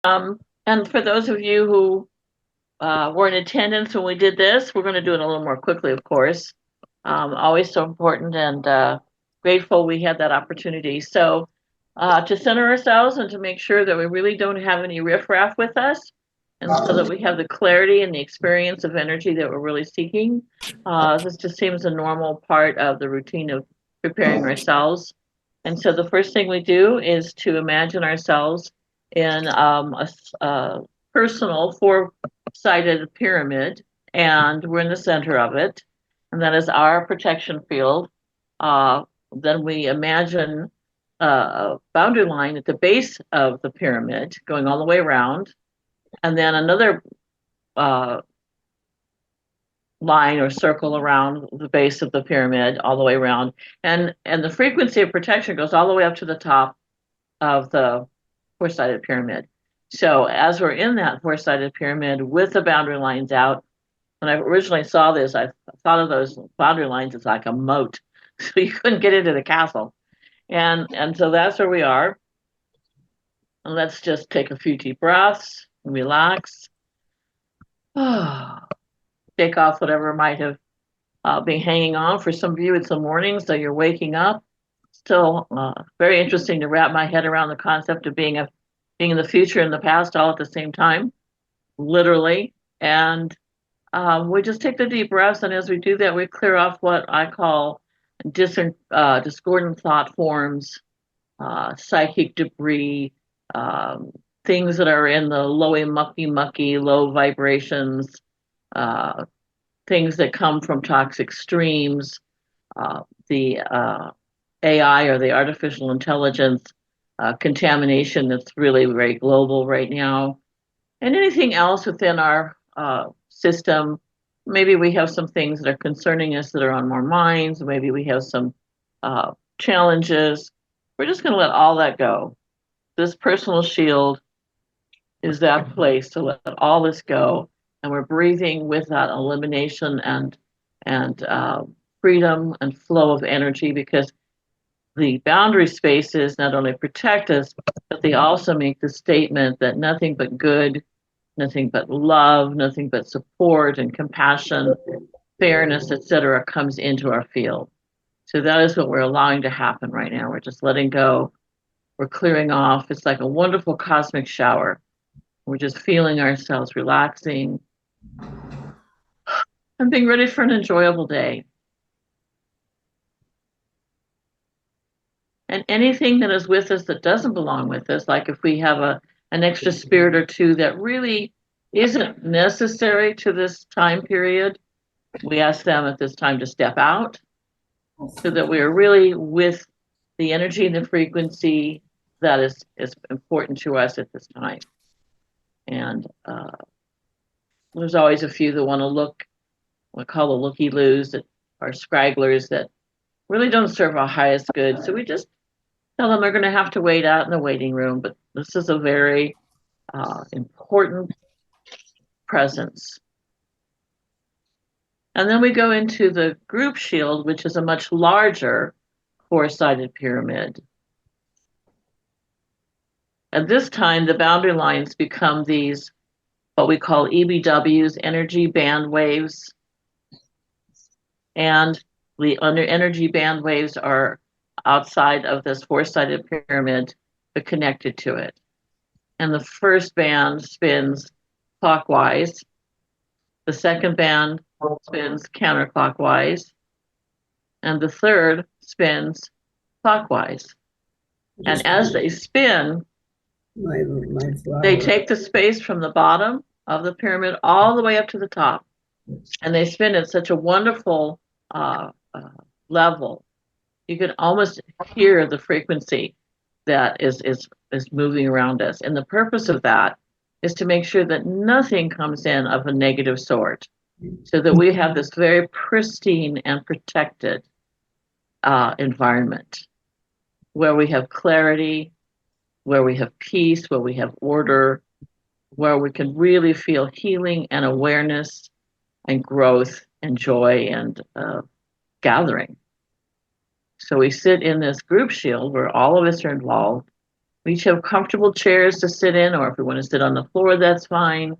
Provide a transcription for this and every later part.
And for those of you who were in attendance when we did this, we're going to do it a little more quickly, of course. Always so important and grateful we had that opportunity. So to center ourselves and to make sure that we really don't have any riffraff with us, and so that we have the clarity and the experience of energy that we're really seeking. This just seems a normal part of the routine of preparing ourselves. And so the first thing we do is to imagine ourselves in a personal four-sided pyramid, and we're in the center of it, and that is our protection field. Then we imagine a boundary line at the base of the pyramid going all the way around, and then another uh, line or circle around the base of the pyramid all the way around. And the frequency of protection goes all the way up to the top of the four-sided pyramid. So as we're in that four-sided pyramid with the boundary lines out, when I originally saw this, I thought of those boundary lines as like a moat. So you couldn't get into the castle. And so that's where we are. And let's just take a few deep breaths and relax. Take off whatever might have been hanging on. For some of you, it's the morning, so you're waking up. Still very interesting to wrap my head around the concept of being in the future and the past all at the same time, literally. And we just take the deep breaths, and as we do that, we clear off what I call discordant thought forms, psychic debris, things that are in the lowy, mucky, low vibrations, uh, things that come from toxic streams, the AI or the artificial intelligence contamination that's really very global right now, and anything else within our system. Maybe we have some things that are concerning us that are on our minds. Maybe we have some challenges. We're just going to let all that go. This personal shield is that place to let all this go, and we're breathing with that elimination and freedom and flow of energy, because the boundary spaces not only protect us, but they also make the statement that nothing but good, nothing but love, nothing but support and compassion, fairness, etc., comes into our field. So that is what we're allowing to happen right now. We're just letting go. We're clearing off. It's like a wonderful cosmic shower. We're just feeling ourselves relaxing and being ready for an enjoyable day. And anything that is with us that doesn't belong with us, like if we have an extra spirit or two that really isn't necessary to this time period, we ask them at this time to step out, so that we are really with the energy and the frequency that is important to us at this time. And there's always a few that want to look, what I call the looky-loos, that are scragglers that really don't serve our highest good. So we just tell them they're going to have to wait out in the waiting room. But this is a very important presence. And then we go into the group shield, which is a much larger four-sided pyramid. At this time, the boundary lines become these, what we call EBWs, energy band waves. And the energy band waves are outside of this four-sided pyramid, but connected to it. And the first band spins clockwise. The second band spins counterclockwise. And the third spins clockwise. And as they spin, they take the space from the bottom of the pyramid all the way up to the top. And they spin at such a wonderful level. You can almost hear the frequency that is moving around us. And the purpose of that is to make sure that nothing comes in of a negative sort, so that we have this very pristine and protected environment where we have clarity, where we have peace, where we have order, where we can really feel healing and awareness and growth and joy and gathering. So we sit in this group shield where all of us are involved, We each have comfortable chairs to sit in, or if we want to sit on the floor, that's fine.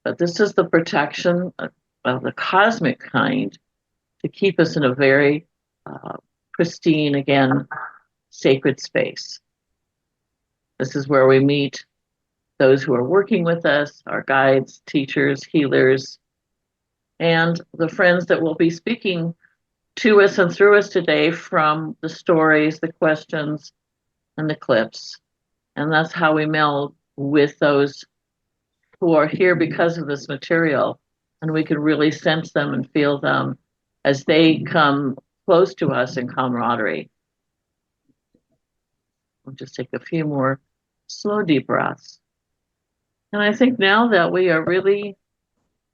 But this is the protection of the cosmic kind to keep us in a very pristine, again, sacred space. This is where we meet those who are working with us, our guides, teachers, healers, and the friends that will be speaking to us and through us today from the stories, the questions, and the clips. And that's how we meld with those who are here because of this material. And we can really sense them and feel them as they come close to us in camaraderie. We'll just take a few more slow, deep breaths. And I think now that we are really,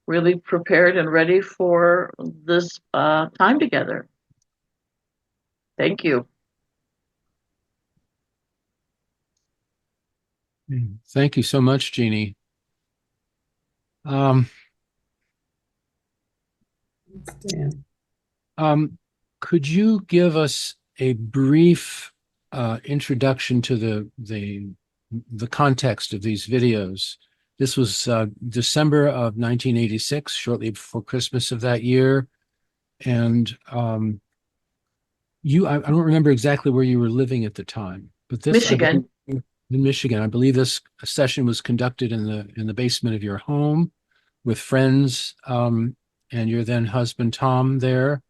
really prepared and ready for this time together. Thank you. Thank you so much, Jeannie. Could you give us a brief introduction to the context of these videos? This was December of 1986, shortly before Christmas of that year. And I don't remember exactly where you were living at the time, but this Michigan. In Michigan, I believe this session was conducted in the basement of your home with friends, and your then husband Tom there.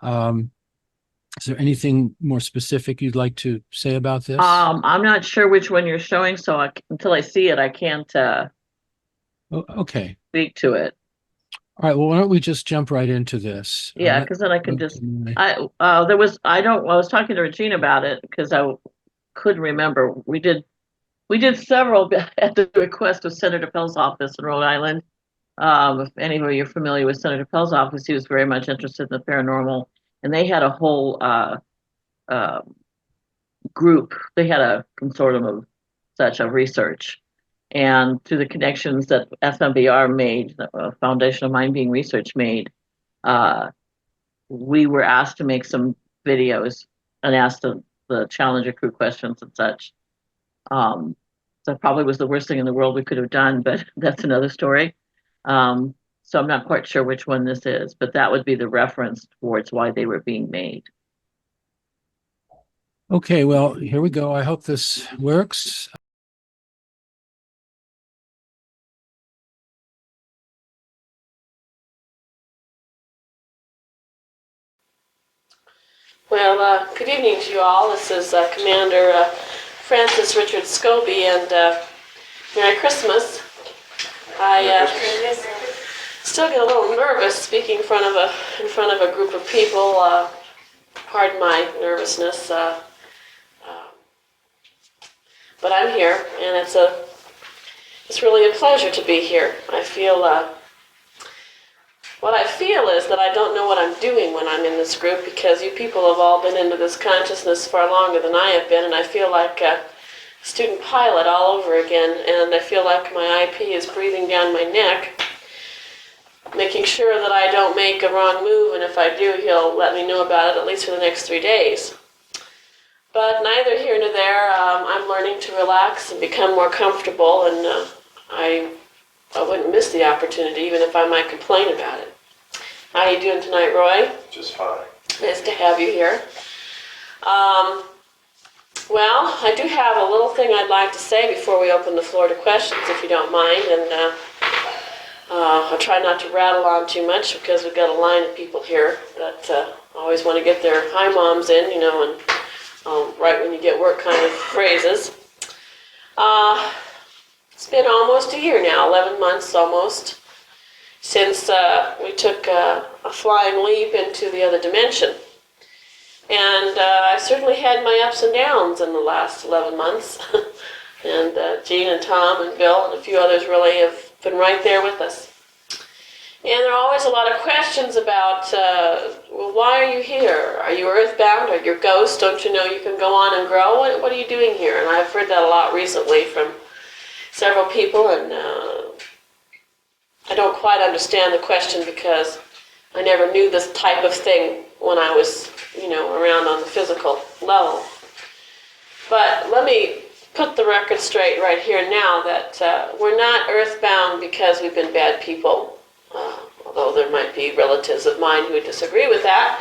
Is there anything more specific you'd like to say about this? I'm not sure which one you're showing, so until I see it, I can't okay. speak to it. All right. Well, why don't we just jump right into this? Yeah, because then I can just. I was talking to Regina about it because I couldn't remember. We did several at the request of Senator Pell's office in Rhode Island. If any of you are familiar with Senator Pell's office, he was very much interested in the paranormal, and they had a whole group. They had a consortium of such a research, and through the connections that FMBR made, the Foundation of Mind Being Research made, we were asked to make some videos and asked the Challenger crew questions and such. So probably was the worst thing in the world we could have done, but that's another story. So I'm not quite sure which one this is, but that would be the reference towards why they were being made. Okay, well, here we go. I hope this works. Well, good evening to you all. This is Commander Francis Richard Scobee, and Merry Christmas. I still get a little nervous speaking in front of a group of people. Pardon my nervousness, but I'm here, and it's really a pleasure to be here. What I feel is that I don't know what I'm doing when I'm in this group, because you people have all been into this consciousness far longer than I have been, and I feel like a student pilot all over again, and I feel like my IP is breathing down my neck, making sure that I don't make a wrong move, and if I do, he'll let me know about it at least for the next 3 days. But neither here nor there, I'm learning to relax and become more comfortable, and I wouldn't miss the opportunity, even if I might complain about it. How you doing tonight, Roy? Just fine. Nice to have you here. Well, I do have a little thing I'd like to say before we open the floor to questions, if you don't mind, and I'll try not to rattle on too much, because we've got a line of people here that always want to get their hi moms in, and right when you get work kind of phrases. It's been almost a year now, 11 months almost, since we took a flying leap into the other dimension. And I've certainly had my ups and downs in the last 11 months. And Jeanne and Tom and Bill and a few others really have been right there with us. And there are always a lot of questions about, well, why are you here? Are you earthbound? Are you a ghost? Don't you know you can go on and grow? What are you doing here? And I've heard that a lot recently from several people, and I don't quite understand the question, because I never knew this type of thing when I was, around on the physical level. But let me put the record straight right here now that we're not earthbound because we've been bad people, although there might be relatives of mine who would disagree with that.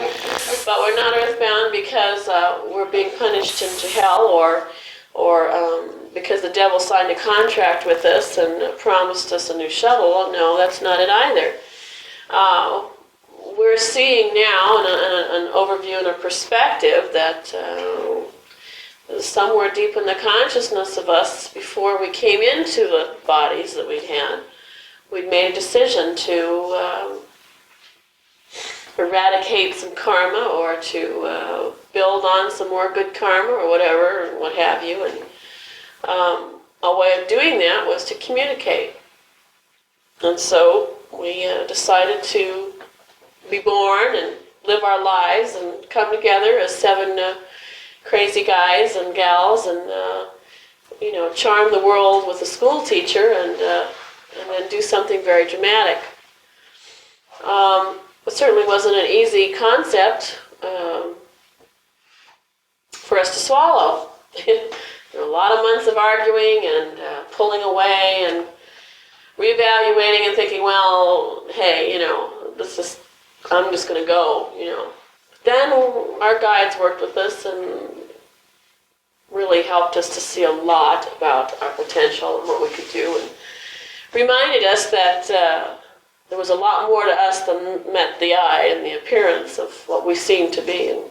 But we're not earthbound because we're being punished into hell, or because the devil signed a contract with us and promised us a new shuttle. No, that's not it either. We're seeing now an overview and a perspective that somewhere deep in the consciousness of us, before we came into the bodies that we'd had, we'd made a decision to eradicate some karma, or to build on some more good karma, or whatever, and what have you. And a way of doing that was to communicate. And so we decided to be born and live our lives and come together as 7 crazy guys and gals, and charm the world with a school teacher, and then do something very dramatic. It certainly wasn't an easy concept for us to swallow. There were a lot of months of arguing and pulling away and reevaluating and thinking, well, hey, I'm just going to go, Then our guides worked with us and really helped us to see a lot about our potential and what we could do, and reminded us that there was a lot more to us than met the eye and the appearance of what we seemed to be. And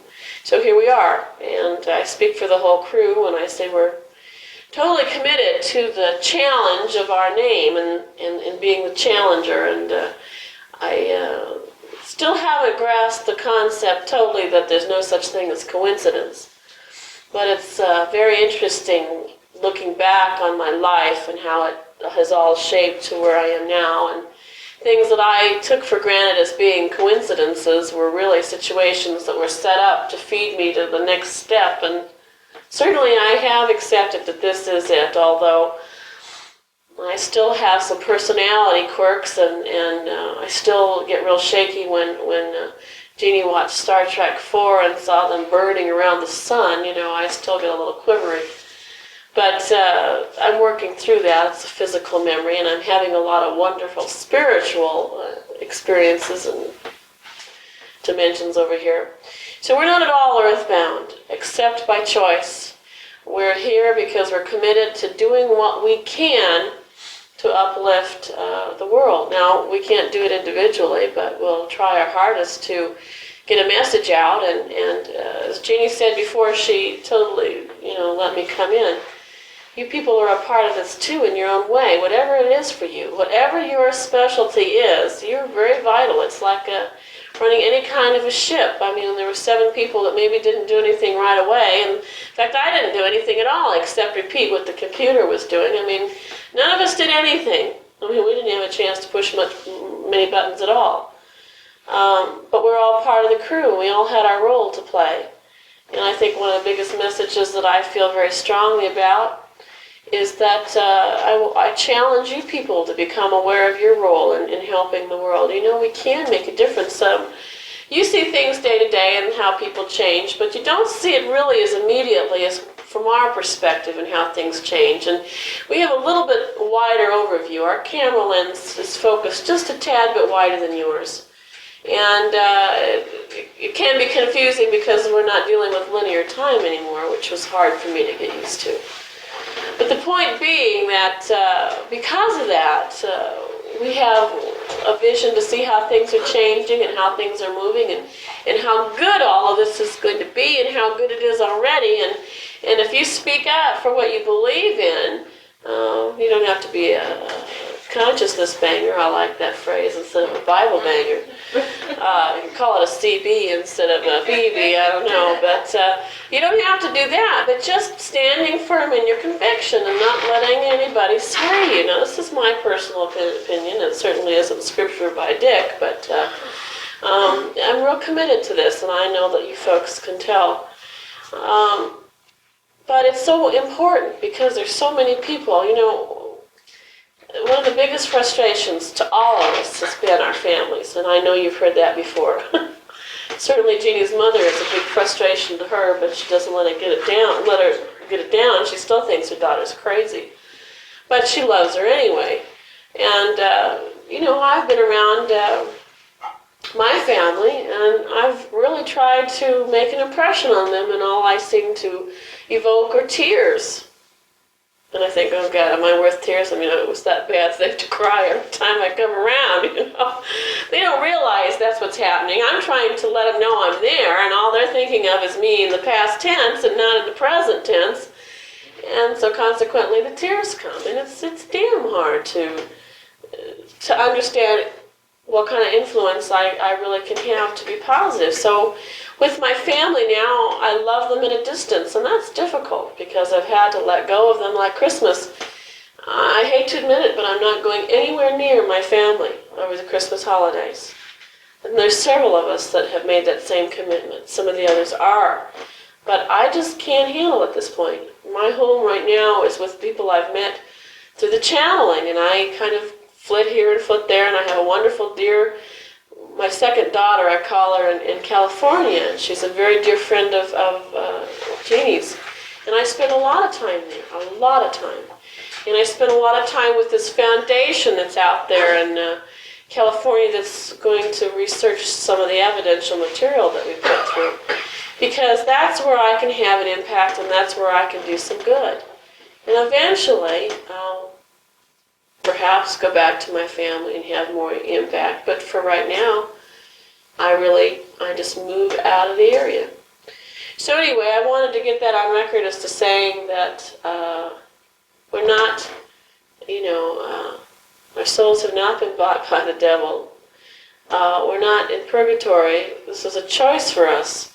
so here we are, and I speak for the whole crew when I say we're totally committed to the challenge of our name and being the challenger. And I still haven't grasped the concept totally that there's no such thing as coincidence. But it's very interesting looking back on my life and how it has all shaped to where I am now. And things that I took for granted as being coincidences were really situations that were set up to feed me to the next step. And certainly I have accepted that this is it, although I still have some personality quirks, and I still get real shaky when Jeannie watched Star Trek 4 and saw them burning around the sun. I still get a little quivery. But I'm working through that. It's a physical memory, and I'm having a lot of wonderful spiritual experiences and dimensions over here. So we're not at all earthbound, except by choice. We're here because we're committed to doing what we can to uplift the world. Now, we can't do it individually, but we'll try our hardest to get a message out. And as Jeannie said before she totally, let me come in, you people are a part of this too in your own way, whatever it is for you. Whatever your specialty is, you're very vital. It's like running any kind of a ship. I mean, there were 7 people that maybe didn't do anything right away. And in fact, I didn't do anything at all except repeat what the computer was doing. I mean, none of us did anything. I mean, we didn't have a chance to push many buttons at all. But we're all part of the crew. We all had our role to play. And I think one of the biggest messages that I feel very strongly about is that I challenge you people to become aware of your role in helping the world. We can make a difference. You see things day to day and how people change, but you don't see it really as immediately as from our perspective and how things change. And we have a little bit wider overview. Our camera lens is focused just a tad bit wider than yours. And it can be confusing because we're not dealing with linear time anymore, which was hard for me to get used to. But the point being that because of that, we have a vision to see how things are changing and how things are moving, and how good all of this is going to be and how good it is already. And if you speak up for what you believe in, you don't have to be a consciousness banger. I like that phrase instead of a Bible banger. You can call it a CB instead of a BB, I don't know. But you don't have to do that, but just standing firm in your conviction and not letting anybody sway you. Now, this is my personal opinion. It certainly isn't scripture by Dick, but I'm real committed to this, and I know that you folks can tell. But it's so important because there's so many people, one of the biggest frustrations to all of us has been our families, and I know you've heard that before. Certainly Jeannie's mother is a big frustration to her, but she doesn't let her get it down. She still thinks her daughter's crazy. But she loves her anyway. And, I've been around my family, and I've really tried to make an impression on them, and all I seem to evoke are tears. And I think, oh God, am I worth tears? I mean, it was that bad they have to cry every time I come around, They don't realize that's what's happening. I'm trying to let them know I'm there, and all they're thinking of is me in the past tense and not in the present tense. And so consequently the tears come, and it's damn hard to understand what kind of influence I really can have to be positive. So with my family now, I love them at a distance, and that's difficult because I've had to let go of them like Christmas. I hate to admit it, but I'm not going anywhere near my family over the Christmas holidays. And there's several of us that have made that same commitment. Some of the others are. But I just can't handle it at this point. My home right now is with people I've met through the channeling, and I kind of flit here and flit there, and I have a wonderful dear, my second daughter, I call her, in California, and she's a very dear friend of Jeanne's. And I spend a lot of time there, a lot of time. And I spend a lot of time with this foundation that's out there in California that's going to research some of the evidential material that we put through. Because that's where I can have an impact, and that's where I can do some good. And eventually, I'll perhaps go back to my family and have more impact. But for right now, I just move out of the area. So anyway, I wanted to get that on record as to saying that we're not, our souls have not been bought by the devil. We're not in purgatory. This is a choice for us.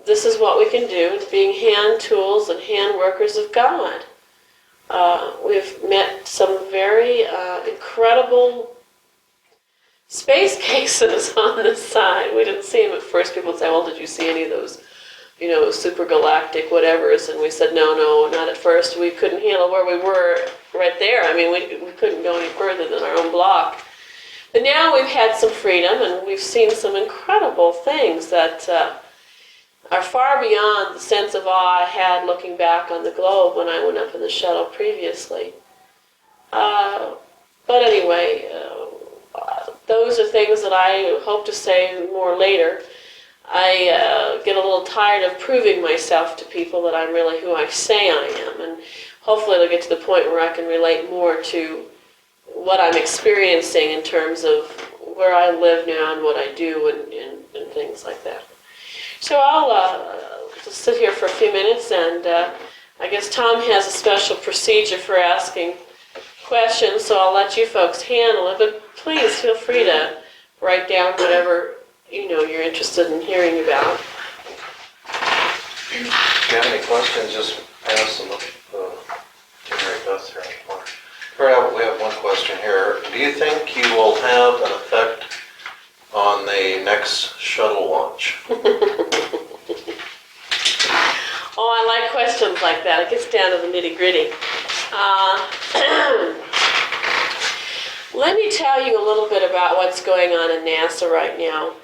This is what we can do. It's being hand tools and hand workers of God. We've met some very incredible space cases on this side. We didn't see them at first. People would say, well, did you see any of those, super galactic whatevers? And we said, no, not at first. We couldn't handle where we were right there. I mean, we couldn't go any further than our own block. But now we've had some freedom, and we've seen some incredible things that are far beyond the sense of awe I had looking back on the globe when I went up in the shuttle previously. But anyway, those are things that I hope to say more later. I get a little tired of proving myself to people that I'm really who I say I am, and hopefully it'll get to the point where I can relate more to what I'm experiencing in terms of where I live now and what I do and things like that. So I'll just sit here for a few minutes, and I guess Tom has a special procedure for asking questions, so I'll let you folks handle it, but please feel free to write down whatever you're interested in hearing about. If you have any questions, just ask them. Mary Beth here. We have one question here. Do you think you will have an effect on the next shuttle launch? Oh, I like questions like that. It gets down to the nitty-gritty. Let me tell you a little bit about what's going on in NASA right now.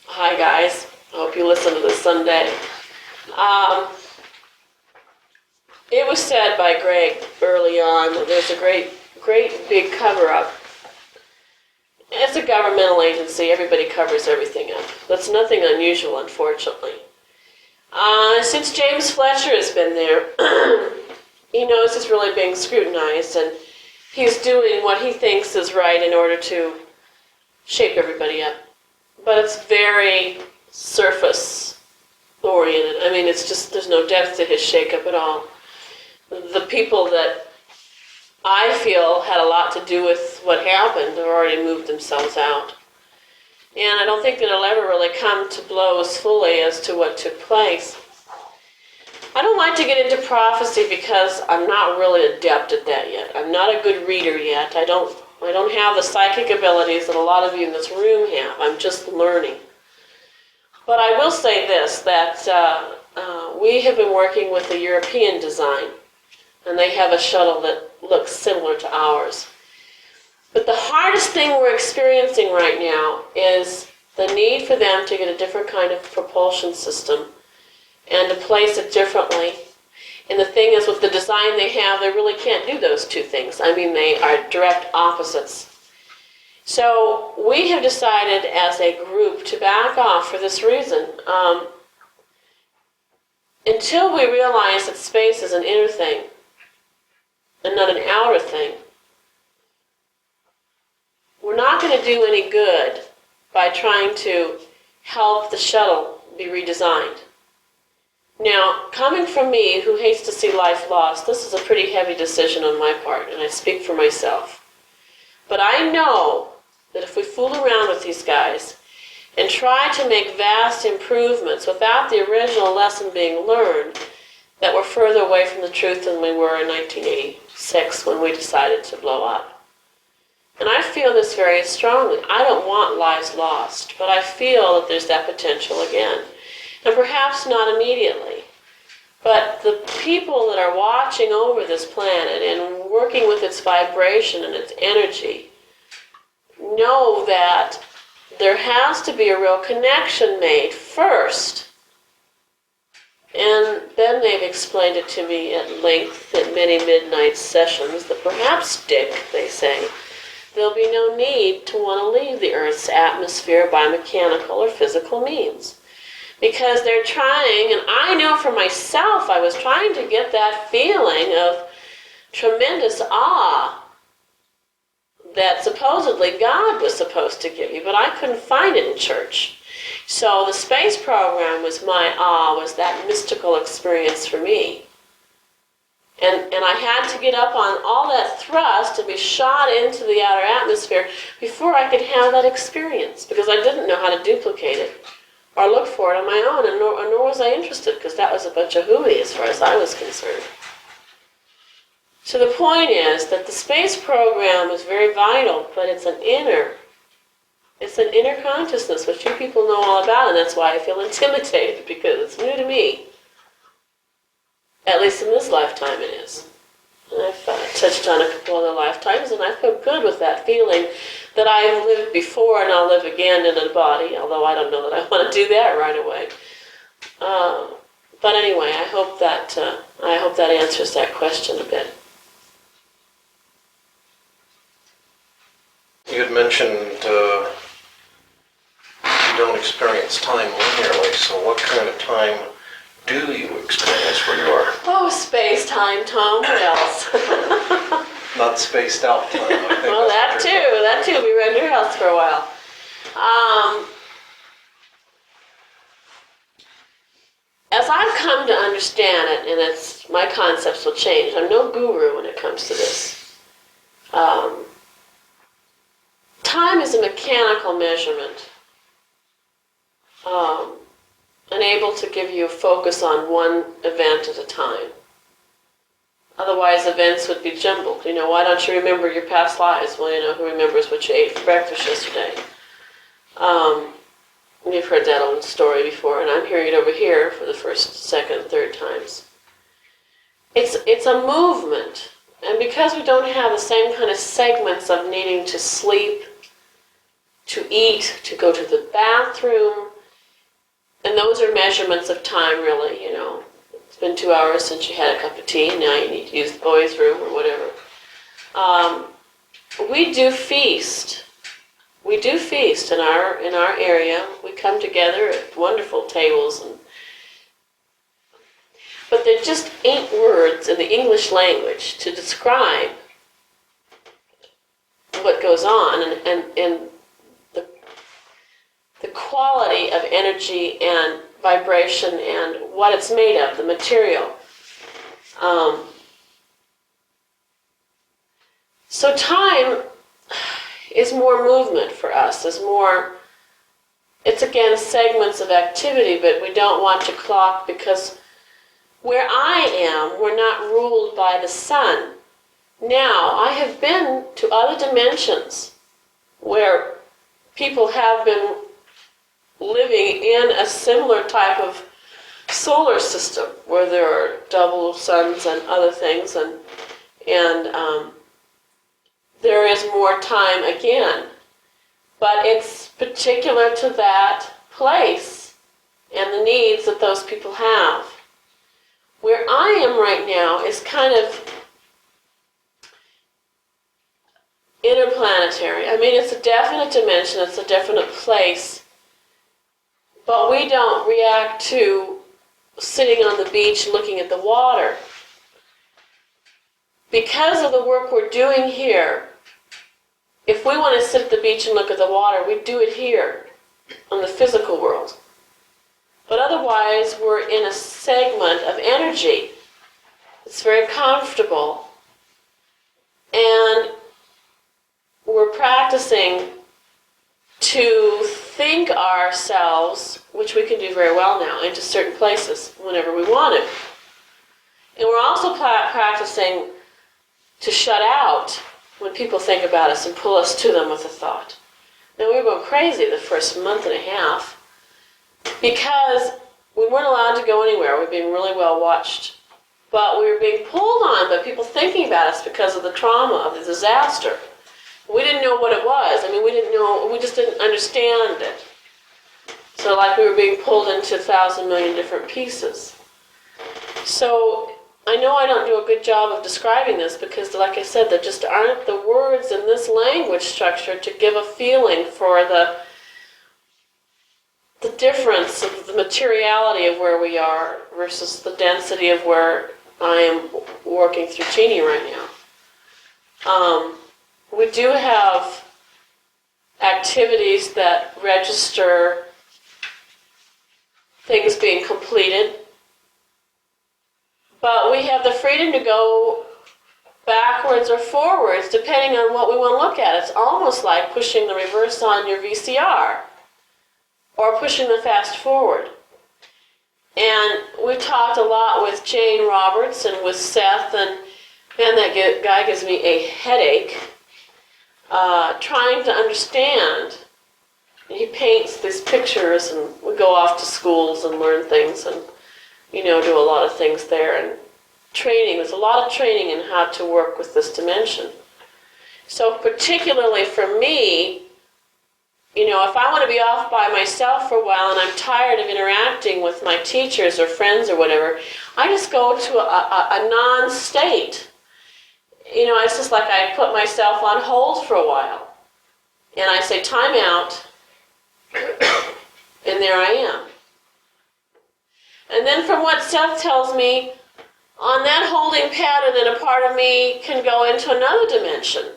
Hi, guys. I hope you listen to this Sunday. It was said by Greg early on that there's a great big cover-up. It's a governmental agency. Everybody covers everything up. That's nothing unusual, unfortunately. Since James Fletcher has been there, he knows it's really being scrutinized, and he's doing what he thinks is right in order to shape everybody up. But it's very surface-oriented. I mean, it's just, there's no depth to his shake-up at all. The people that I feel had a lot to do with what happened have already moved themselves out. And I don't think that it'll ever really come to blows fully as to what took place. I don't like to get into prophecy because I'm not really adept at that yet. I'm not a good reader yet. I don't have the psychic abilities that a lot of you in this room have. I'm just learning. But I will say this, that we have been working with a European design, and they have a shuttle that looks similar to ours. But the hardest thing we're experiencing right now is the need for them to get a different kind of propulsion system and to place it differently. And the thing is, with the design they have, they really can't do those two things. I mean, they are direct opposites. So we have decided as a group to back off for this reason. Until we realize that space is an inner thing and not an outer thing, we're not going to do any good by trying to help the shuttle be redesigned. Now, coming from me, who hates to see life lost, this is a pretty heavy decision on my part, and I speak for myself. But I know that if we fool around with these guys and try to make vast improvements without the original lesson being learned, that we're further away from the truth than we were in 1986 when we decided to blow up. And I feel this very strongly. I don't want lives lost, but I feel that there's that potential again. And perhaps not immediately. But the people that are watching over this planet and working with its vibration and its energy know that there has to be a real connection made first. And then they've explained it to me at length in many midnight sessions that perhaps, Dick, they say, there'll be no need to want to leave the Earth's atmosphere by mechanical or physical means. Because they're trying, and I know for myself, I was trying to get that feeling of tremendous awe that supposedly God was supposed to give you, but I couldn't find it in church. So the space program was my awe, was that mystical experience for me. And I had to get up on all that thrust and be shot into the outer atmosphere before I could have that experience, because I didn't know how to duplicate it or look for it on my own, and nor was I interested, because that was a bunch of hooey as far as I was concerned. So the point is that the space program is very vital, but it's an inner consciousness, which you people know all about, and that's why I feel intimidated, because it's new to me. At least in this lifetime it is. And I've touched on a couple other lifetimes, and I feel good with that feeling that I've lived before and I'll live again in a body, although I don't know that I want to do that right away. But anyway, I hope that answers that question a bit. You had mentioned you don't experience time linearly, so what kind of time do you experience where you are? Oh, space-time, Tom, what else? Not spaced out time. I think Well, that too. We were at your house for a while. As I've come to understand it, and my concepts will change, I'm no guru when it comes to this. Time is a mechanical measurement, unable to give you a focus on one event at a time. Otherwise, events would be jumbled. Why don't you remember your past lives? Well, who remembers what you ate for breakfast yesterday? You've heard that old story before, and I'm hearing it over here for the first, second, third times. It's a movement, and because we don't have the same kind of segments of needing to sleep, to eat, to go to the bathroom, and those are measurements of time, really, It's been 2 hours since you had a cup of tea, now you need to use the boys' room or whatever. We do feast. We do feast in our area. We come together at wonderful tables, but there just ain't words in the English language to describe what goes on and the quality of energy and vibration and what it's made of, the material. So time is more movement for us. It's again segments of activity, but we don't want to clock, because where I am, we're not ruled by the sun. Now, I have been to other dimensions where people have been living in a similar type of solar system where there are double suns and other things, and there is more time again, but it's particular to that place and the needs that those people have. Where I am right now is kind of interplanetary. I mean, it's a definite dimension, it's a definite place, but we don't react to sitting on the beach looking at the water. Because of the work we're doing here, if we want to sit at the beach and look at the water, we do it here, on the physical world. But otherwise, we're in a segment of energy. It's very comfortable. And we're practicing to think ourselves, which we can do very well now, into certain places whenever we want to. And we're also practicing to shut out when people think about us and pull us to them with a thought. Now, we were going crazy the first month and a half because we weren't allowed to go anywhere. We were being really well watched. But we were being pulled on by people thinking about us because of the trauma of the disaster. We didn't know what it was. I mean, we just didn't understand it. So like we were being pulled into 1,000 million different pieces. So I know I don't do a good job of describing this because, like I said, there just aren't the words in this language structure to give a feeling for the difference of the materiality of where we are versus the density of where I am working through Jeanne right now. We do have activities that register things being completed, but we have the freedom to go backwards or forwards depending on what we want to look at. It's almost like pushing the reverse on your VCR or pushing the fast forward. And we've talked a lot with Jane Roberts and with Seth, and man, that guy gives me a headache, trying to understand. And he paints these pictures, and we go off to schools and learn things and, do a lot of things there. And training, there's a lot of training in how to work with this dimension. So particularly for me, if I want to be off by myself for a while and I'm tired of interacting with my teachers or friends or whatever, I just go to a non-state. It's just like I put myself on hold for a while. And I say, time out, and there I am. And then from what Seth tells me, on that holding pattern, then a part of me can go into another dimension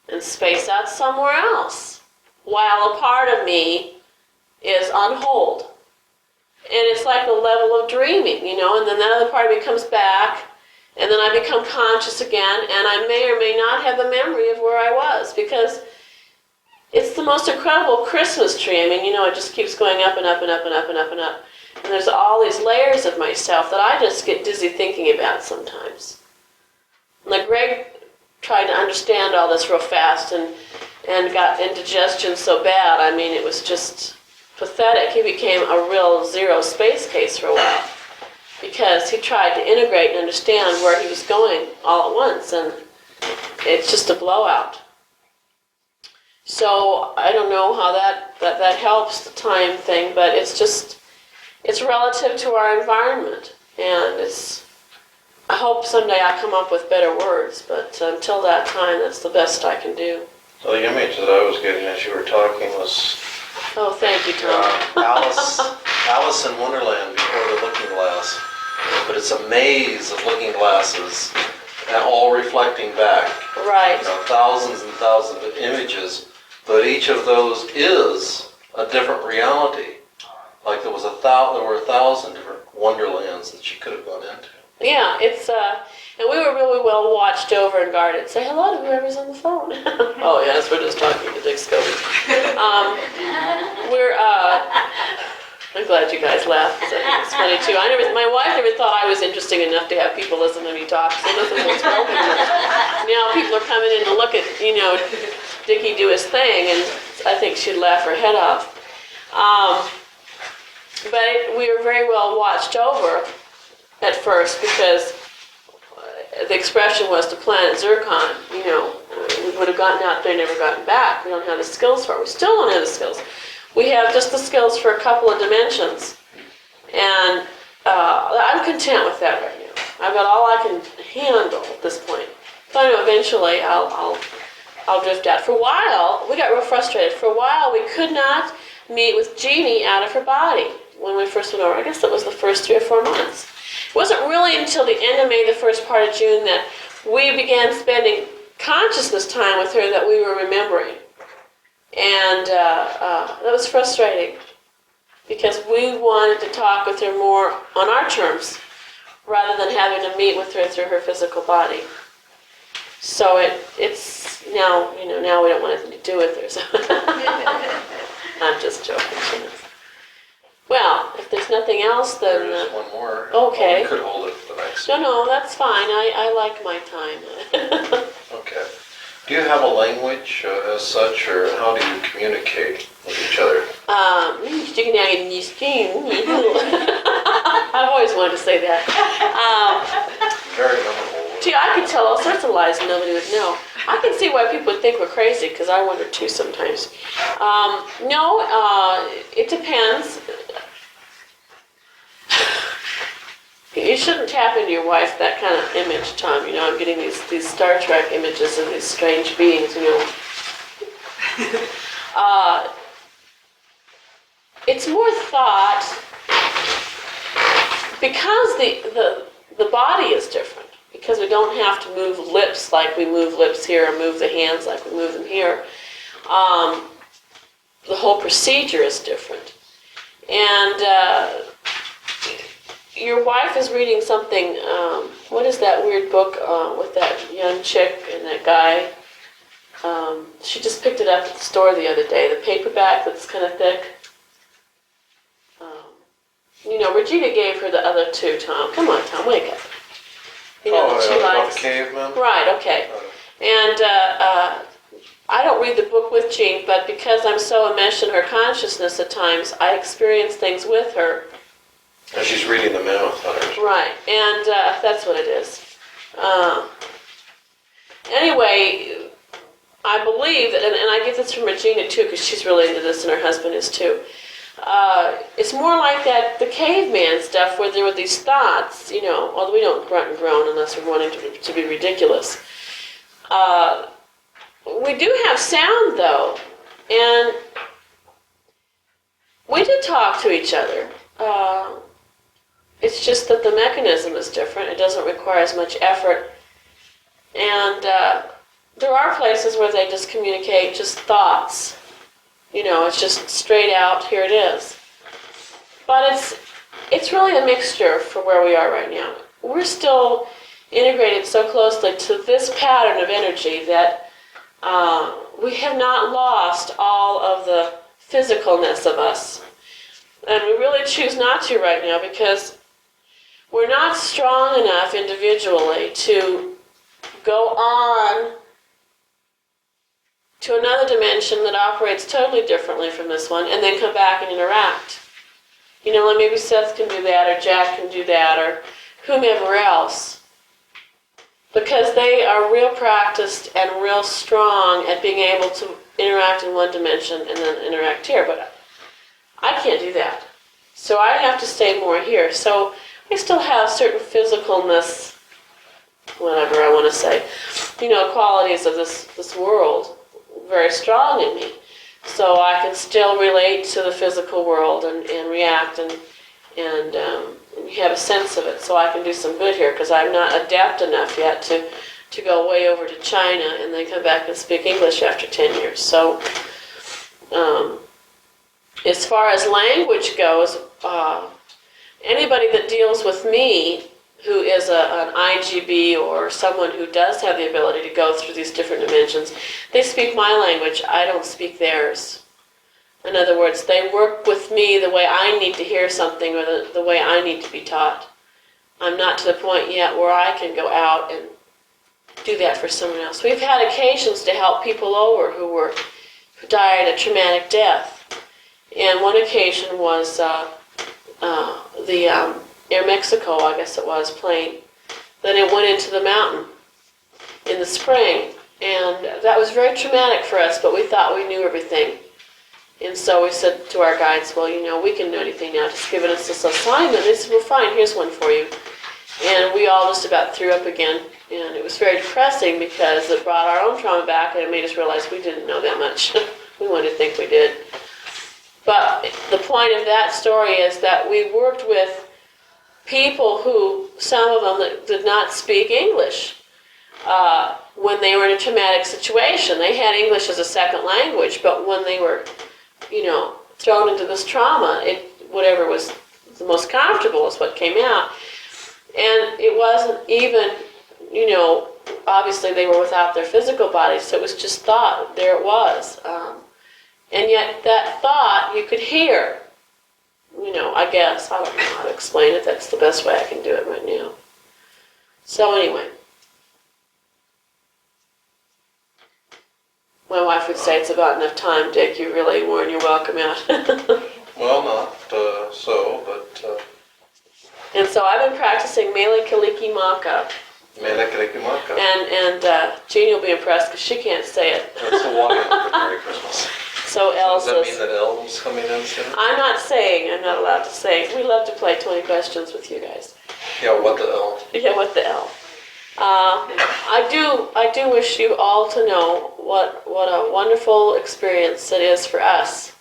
and space out somewhere else, while a part of me is on hold. And it's like a level of dreaming, and then that other part of me comes back, and then I become conscious again, and I may or may not have a memory of where I was, because it's the most incredible Christmas tree. I mean, it just keeps going up and up and up and up and up and up. And there's all these layers of myself that I just get dizzy thinking about sometimes. Like Greg tried to understand all this real fast and got indigestion so bad. I mean, it was just pathetic. He became a real zero space case for a while because he tried to integrate and understand where he was going all at once, and it's just a blowout. So I don't know how that helps the time thing, but it's relative to our environment, and I hope someday I come up with better words, but until that time, that's the best I can do. So the image that I was getting as you were talking was Oh, thank you, Tom. Alice in Wonderland before the looking glass. But it's a maze of looking glasses and all reflecting back. Right. Thousands and thousands of images, but each of those is a different reality. Like there were 1,000 different wonderlands that she could have gone into. Yeah, and we were really well watched over and guarded. Say hello to whoever's on the phone. Oh yes, we're just talking to Dick Scobee. I'm glad you guys laughed. It's funny too. My wife never thought I was interesting enough to have people listen to me talk. So nothing was helping much. Now people are coming in to look at Dickie do his thing, and I think she'd laugh her head off. But we were very well watched over at first because the expression was to planet Zircon. We would have gotten out there, never gotten back. We don't have the skills for it. We still don't have the skills. We have just the skills for a couple of dimensions. And I'm content with that right now. I've got all I can handle at this point. But I know eventually I'll drift out. For a while, we got real frustrated. For a while, we could not meet with Jeannie out of her body when we first went over. I guess that was the first 3 or 4 months. It wasn't really until the end of May, the first part of June, that we began spending consciousness time with her that we were remembering. And that was frustrating because we wanted to talk with her more on our terms rather than having to meet with her through her physical body. So it's now, now we don't want anything to do with her. So I'm just joking. Well, if there's nothing else, then... There is one more. Okay. We could hold it for the next. No, that's fine. I like my time. Okay. Do you have a language as such, or how do you communicate with each other? I've always wanted to say that. Very memorable. Gee, I could tell all sorts of lies and nobody would know. I can see why people would think we're crazy, because I wonder too sometimes. It depends. You shouldn't tap into your wife that kind of image, Tom. I'm getting these Star Trek images of these strange beings, It's more thought because the body is different. Because we don't have to move lips like we move lips here or move the hands like we move them here. The whole procedure is different. And your wife is reading something, what is that weird book with that young chick and that guy? She just picked it up at the store the other day, the paperback that's kind of thick. Regina gave her the other 2, Tom. Come on, Tom, wake up. That she about likes. the caveman? Right, okay. And I don't read the book with Jeanne, but because I'm so enmeshed in her consciousness at times, I experience things with her. And she's reading the Mammoth Hunters. Right, and that's what it is. Anyway, I believe that, and I get this from Regina too, because she's really into this, and her husband is too. It's more like the caveman stuff where there were these thoughts, although we don't grunt and groan unless we're wanting to be ridiculous. We do have sound, though, and we do talk to each other. It's just that the mechanism is different. It doesn't require as much effort. And there are places where they just communicate just thoughts. It's just straight out, here it is. But it's really a mixture for where we are right now. We're still integrated so closely to this pattern of energy that we have not lost all of the physicalness of us. And we really choose not to right now because we're not strong enough individually to go on to another dimension that operates totally differently from this one and then come back and interact. Like maybe Seth can do that, or Jack can do that, or whomever else. Because they are real practiced and real strong at being able to interact in one dimension and then interact here. But I can't do that. So I have to stay more here. So I still have certain physicalness, whatever I want to say, qualities of this world very strong in me. So I can still relate to the physical world and react and have a sense of it. So I can do some good here because I'm not adept enough yet to go way over to China and then come back and speak English after 10 years. So as far as language goes, anybody that deals with me who is an IGB or someone who does have the ability to go through these different dimensions, they speak my language, I don't speak theirs. In other words, they work with me the way I need to hear something or the way I need to be taught. I'm not to the point yet where I can go out and do that for someone else. We've had occasions to help people over who died a traumatic death. And one occasion was the Air Mexico, I guess it was, plane. Then it went into the mountain in the spring. And that was very traumatic for us, but we thought we knew everything. And so we said to our guides, well, we can do anything now, just giving us this assignment. They said, well, fine, here's one for you. And we all just about threw up again. And it was very depressing because it brought our own trauma back and it made us realize we didn't know that much. We wanted to think we did. But the point of that story is that we worked with people who, some of them that did not speak English when they were in a traumatic situation. They had English as a second language, but when they were, thrown into this trauma, whatever was the most comfortable is what came out. And it wasn't even, obviously they were without their physical bodies, so it was just thought. There it was. And yet that thought you could hear. I guess. I don't know how to explain it. That's the best way I can do it right now. So anyway. My wife would say it's about enough time, Dick. You really worn your welcome out. Well, not but... And so I've been practicing Mele Kalikimaka. Mele Kalikimaka. And Jeanne will be impressed because she can't say it. That's Hawaiian for Merry Christmas. So Does that Elsa's. mean that Elves coming in soon? I'm not allowed to say. We love to play 20 questions with you guys. Yeah, what the Elf? Yeah, what the hell? I do wish you all to know what a wonderful experience it is for us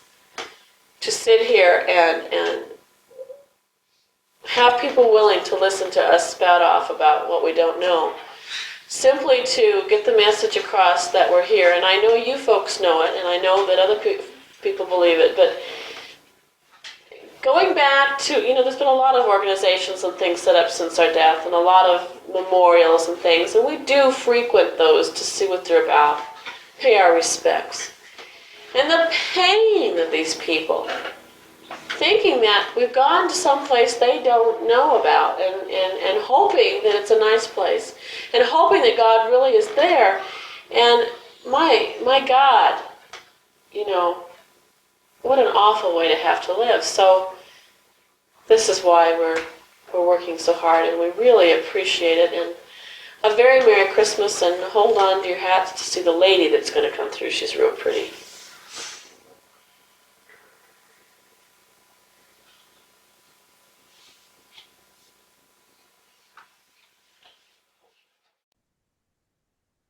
to sit here and have people willing to listen to us spout off about what we don't know, simply to get the message across that we're here. And I know you folks know it, and I know that other people believe it, but going back to, there's been a lot of organizations and things set up since our death, and a lot of memorials and things, and we do frequent those to see what they're about, pay our respects. And the pain of these people, thinking that we've gone to some place they don't know about, and hoping that it's a nice place, and hoping that God really is there. And my God, what an awful way to have to live. So this is why we're working so hard, and we really appreciate it. And a very Merry Christmas, and hold on to your hats to see the lady that's going to come through. She's real pretty.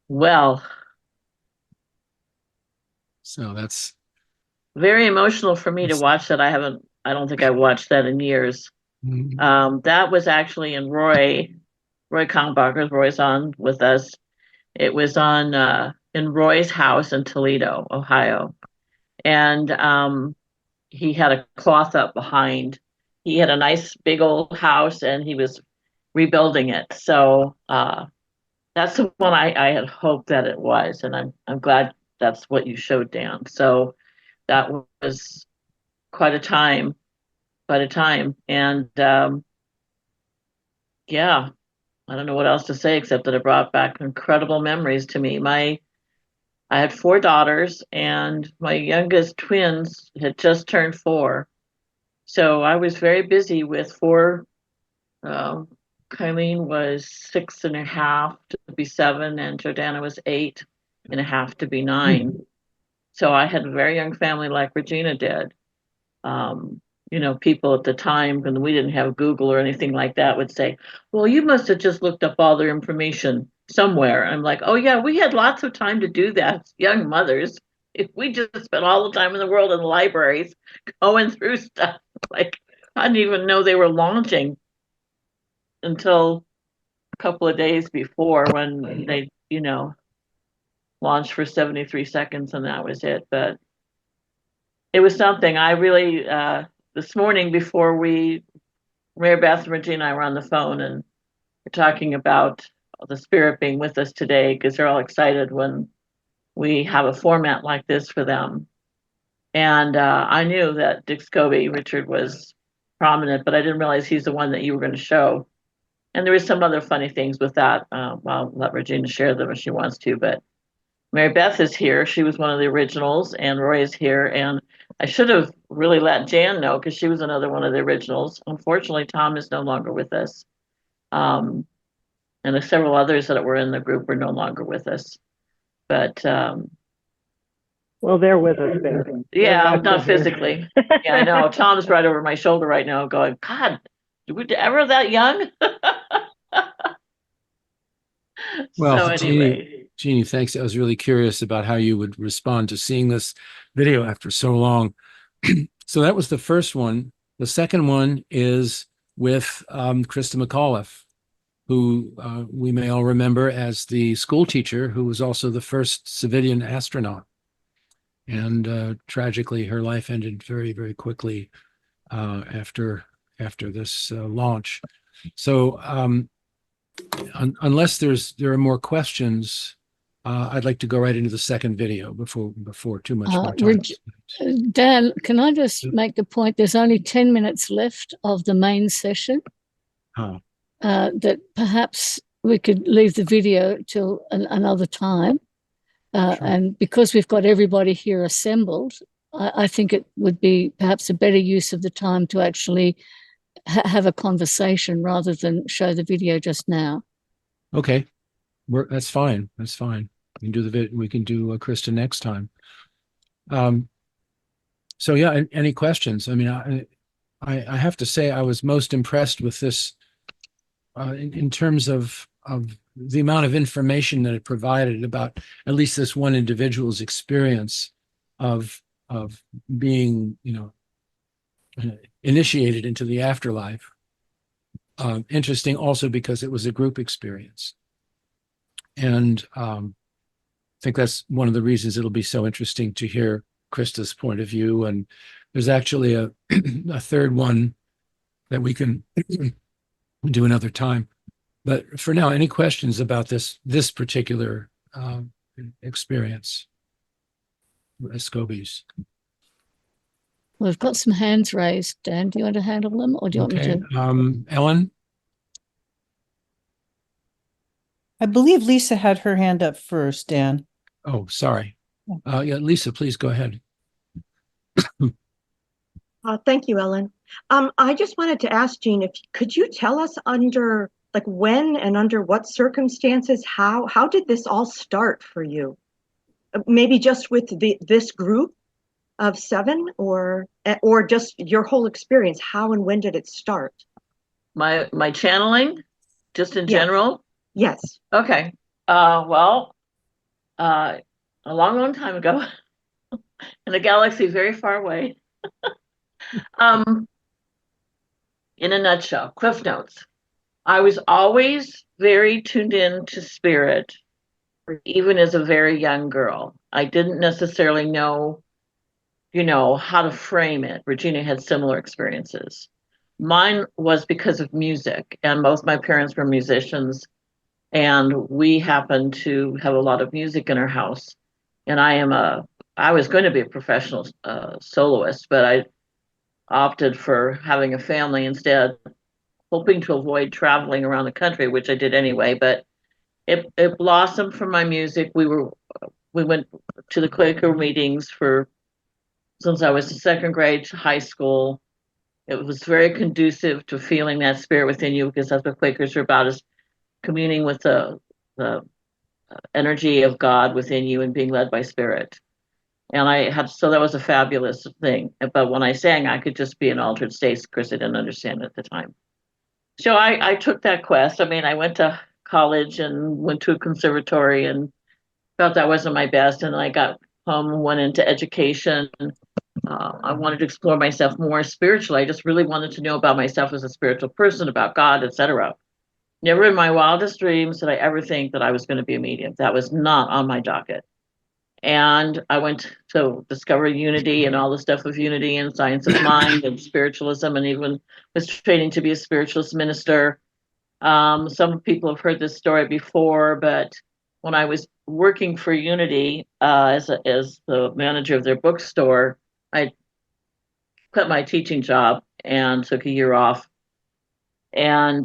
Well, So that's very emotional for me to watch that. I don't think I watched that in years. That was actually in Roy Kongbacher. Roy's on with us. It was on in Roy's house in Toledo, Ohio. And he had a cloth up behind. He had a nice big old house and he was rebuilding it. So that's the one I had hoped that it was, and I'm glad that's what you showed, Dan. So that was quite a time, and yeah, I don't know what else to say except that it brought back incredible memories to me. I had 4 daughters, and my youngest twins had just turned 4, so I was very busy with 4. Kylene was 6.5 to be 7, and Jordana was 8.5 to be 9. So I had a very young family like Regina did. People at the time when we didn't have Google or anything like that would say, well, you must have just looked up all their information somewhere. I'm like, oh yeah, we had lots of time to do that, young mothers. If we just spent all the time in the world in the libraries going through stuff. Like, I didn't even know they were launching until a couple of days before, when they, launched for 73 seconds, and that was it. But it was something. I really, this morning before Mary Beth and Regina and I were on the phone, and we're talking about the spirit being with us today, because they're all excited when we have a format like this for them. And I knew that Dick Scobee, Richard, was prominent, but I didn't realize he's the one that you were going to show. And there was some other funny things with that. I'll let Regina share them if she wants to, but Mary Beth is here. She was one of the originals, and Roy is here. And I should have really let Jan know, because she was another one of the originals. Unfortunately, Tom is no longer with us. And there's several others that were in the group were no longer with us. But Well, they're with us there. Yeah, They're not here. physically. Yeah, I know. Tom's right over my shoulder right now going, God, did we ever that young? So Well, anyway, Jeannie, thanks. I was really curious about how you would respond to seeing this video after so long. So that was the first one. The second one is with Krista McAuliffe, who we may all remember as the school teacher who was also the first civilian astronaut. And tragically, her life ended very, very quickly after this launch. So unless there are more questions, I'd like to go right into the second video before too much more time. Dan, can I just make the point? There's only 10 minutes left of the main session. That perhaps we could leave the video till another time. Sure. And because we've got everybody here assembled, I think it would be perhaps a better use of the time to actually have a conversation rather than show the video just now. Okay, that's fine. That's fine. We can do we can do Krista next time. So yeah, any questions? I mean, I have to say I was most impressed with this in terms of the amount of information that it provided about at least this one individual's experience of being, initiated into the afterlife. Interesting also because it was a group experience. And I think that's one of the reasons it'll be so interesting to hear Krista's point of view. And there's actually a third one that we can do another time. But for now, any questions about this particular experience? Scobee's. We've got some hands raised. Dan, do you want to handle them, or do you want me to? Ellen? I believe Lisa had her hand up first, Dan. Oh, sorry. Yeah, Lisa, please go ahead. Thank you, Ellen. I just wanted to ask Jeanne, could you tell us when and under what circumstances, how did this all start for you? Maybe just with this group of 7, or just your whole experience. How and when did it start? my channeling, just in general. Yes. Okay. Well, a long, long time ago, in a galaxy very far away. In a nutshell, Cliff Notes. I was always very tuned in to spirit, even as a very young girl. I didn't necessarily know, how to frame it. Regina had similar experiences. Mine was because of music, and both my parents were musicians, and we happened to have a lot of music in our house. And I was going to be a professional soloist, but I opted for having a family instead, hoping to avoid traveling around the country, which I did anyway. But it blossomed from my music. We went to the Quaker meetings since I was in second grade to high school. It was very conducive to feeling that spirit within you, because that's what Quakers are about, is communing with the energy of God within you and being led by spirit. And so that was a fabulous thing. But when I sang, I could just be in altered states. Of course, I didn't understand it at the time. So I took that quest. I mean, I went to college and went to a conservatory and felt that wasn't my best. And then I got home, went into education. I wanted to explore myself more spiritually. I just really wanted to know about myself as a spiritual person, about God, etc. Never in my wildest dreams did I ever think that I was going to be a medium. That was not on my docket. And I went to discover unity and all the stuff of unity and science of mind and spiritualism, and even was training to be a spiritualist minister. Some people have heard this story before, but when I was working for Unity as the manager of their bookstore, I quit my teaching job and took a year off. And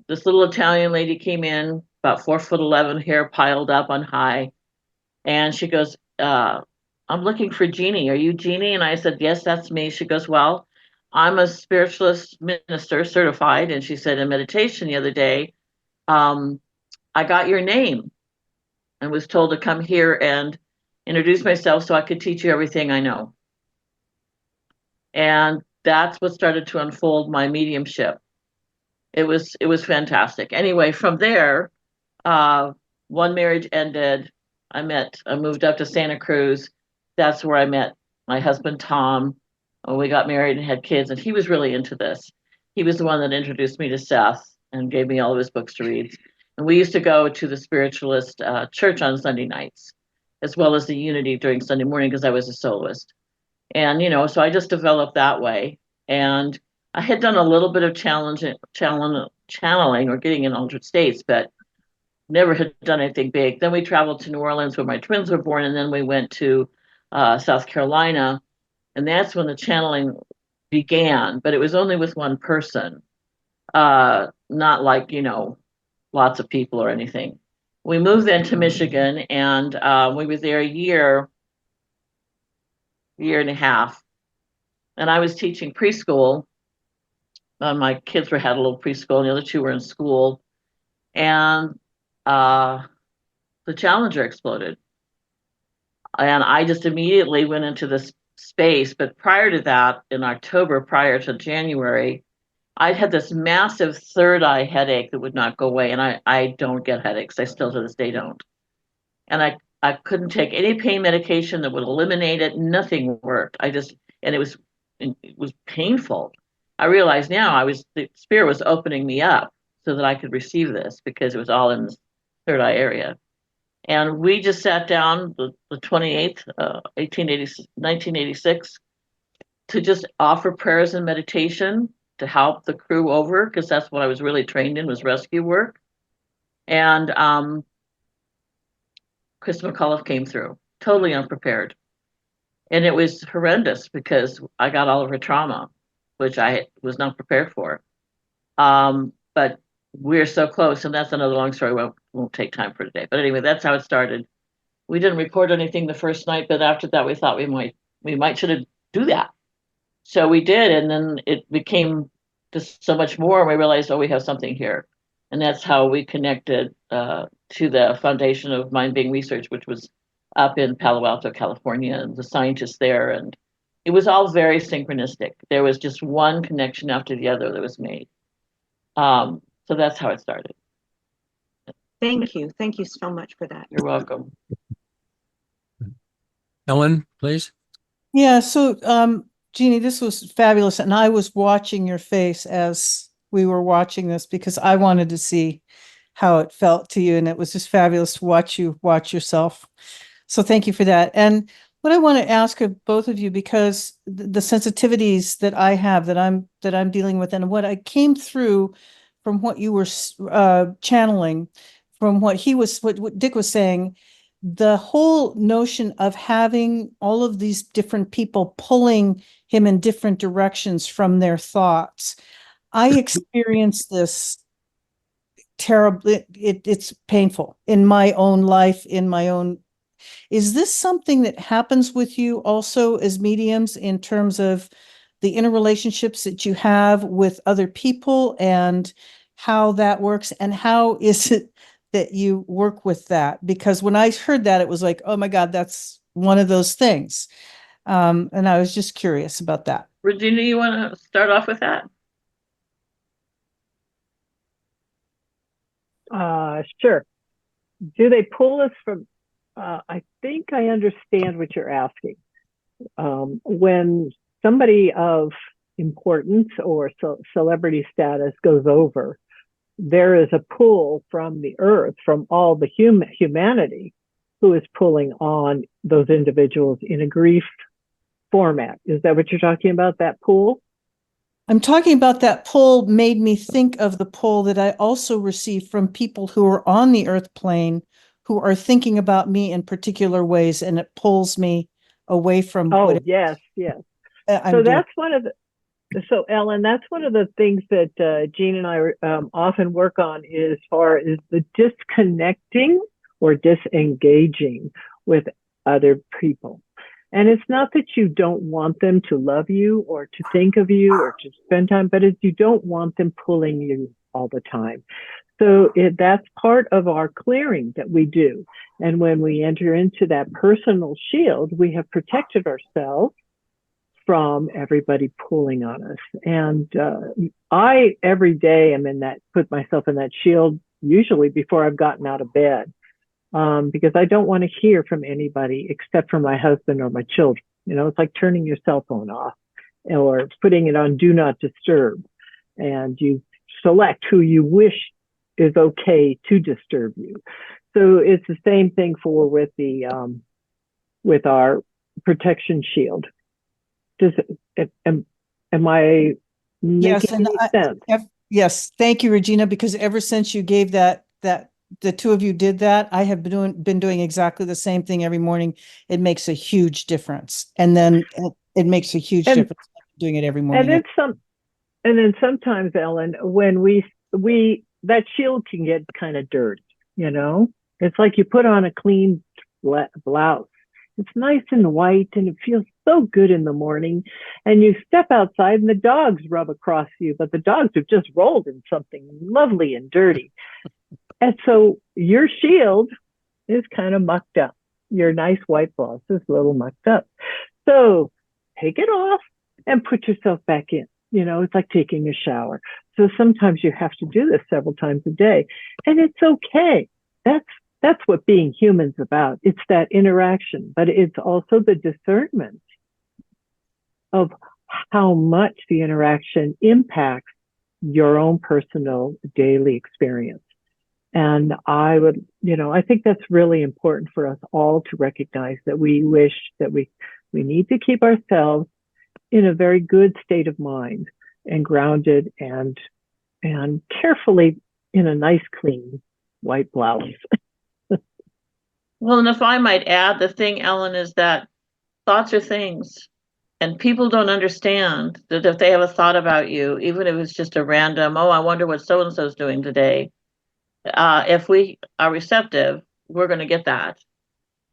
this little Italian lady came in, about 4'11", hair piled up on high. And she goes, I'm looking for Jeannie. Are you Jeannie? And I said, yes, that's me. She goes, well, I'm a spiritualist minister, certified. And she said, in meditation the other day, I got your name and was told to come here and introduce myself so I could teach you everything I know. And that's what started to unfold my mediumship. It was fantastic. Anyway, from there, one marriage ended. I moved up to Santa Cruz. That's where I met my husband, Tom. We got married and had kids, and he was really into this. He was the one that introduced me to Seth and gave me all of his books to read. And we used to go to the spiritualist church on Sunday nights, as well as the Unity during Sunday morning because I was a soloist. And, so I just developed that way. And I had done a little bit of channeling or getting in altered states, but never had done anything big. Then we traveled to New Orleans where my twins were born, and then we went to South Carolina, and that's when the channeling began. But it was only with one person, not like lots of people or anything. We moved then to Michigan, and we were there a year and a half, and I was teaching preschool. My kids had a little preschool, and the other two were in school, and the Challenger exploded. And I just immediately went into this space. But prior to that, in October, prior to January, I had this massive third eye headache that would not go away. And I don't get headaches. I still to this day don't. And I couldn't take any pain medication that would eliminate it. Nothing worked. And it was painful. I realize now the spirit was opening me up so that I could receive this because it was all in the third eye area. And we just sat down the 28th, 1986, to just offer prayers and meditation to help the crew over, because that's what I was really trained in, was rescue work. And Chris McAuliffe came through, totally unprepared. And it was horrendous because I got all of her trauma, which I was not prepared for. But we're so close, and that's another long story. Won't take time for today. But anyway, that's how it started. We didn't record anything the first night, but after that, we thought we might should have do that. So we did, and then it became just so much more. And we realized, we have something here, and that's how we connected to the foundation of Mind Being Research, which was up in Palo Alto, California, and the scientists there, and it was all very synchronistic. There was just one connection after the other that was made. So that's how it started. Thank you. Thank you so much for that. You're welcome. Ellen, please. Yeah. So, Jeannie, this was fabulous. And I was watching your face as we were watching this because I wanted to see how it felt to you. And it was just fabulous to watch you watch yourself. So thank you for that. And what I want to ask of both of you, because the sensitivities that I have that I'm dealing with, and what I came through from what you were channeling, from what Dick was saying, the whole notion of having all of these different people pulling him in different directions from their thoughts. I experienced this terribly. It's painful in my own life, Is this something that happens with you also as mediums in terms of the interrelationships that you have with other people and how that works? And how is it that you work with that? Because when I heard that, it was like, oh my God, that's one of those things. And I was just curious about that. Regina, you want to start off with that? Sure. Do they pull us from, I think I understand what you're asking. When somebody of importance or celebrity status goes over, there is a pull from the earth, from all the humanity who is pulling on those individuals in a grief format. Is that what you're talking about, that pull? I'm talking about that pull made me think of the pull that I also receive from people who are on the earth plane who are thinking about me in particular ways, and it pulls me away from. Oh, yes. So that's so Ellen, that's one of the things that Jeanne and I often work on, is as far as the disconnecting or disengaging with other people. And it's not that you don't want them to love you or to think of you or to spend time, but it's you don't want them pulling you all the time. So that's part of our clearing that we do. And when we enter into that personal shield, we have protected ourselves from everybody pulling on us. And I, every day, am in that, put myself in that shield, usually before I've gotten out of bed, because I don't want to hear from anybody except for my husband or my children. You know, it's like turning your cell phone off or putting it on do not disturb. And you select who you wish is okay to disturb you. So it's the same thing with with our protection shield. Am I Yes, making any sense? Yes, thank you, Regina, because ever since you gave that the two of you did that, I have been doing exactly the same thing every morning. It makes a huge difference. And then it makes a huge difference doing it every morning. And then sometimes, Ellen, when we that shield can get kind of dirty, you know? It's like you put on a clean blouse. It's nice and white and it feels so good in the morning. And you step outside and the dogs rub across you, but the dogs have just rolled in something lovely and dirty. And so your shield is kind of mucked up. Your nice white blouse is a little mucked up. So take it off and put yourself back in. You know, it's like taking a shower. So sometimes you have to do this several times a day, and it's okay. That's what being human's about. It's that interaction, but it's also the discernment of how much the interaction impacts your own personal daily experience. And I think that's really important for us all to recognize that we wish that we need to keep ourselves in a very good state of mind and grounded and carefully in a nice, clean white blouse. Well, and if I might add, the thing, Ellen, is that thoughts are things. And people don't understand that if they have a thought about you, even if it's just a random, oh, I wonder what so-and-so's doing today. If we are receptive, we're going to get that.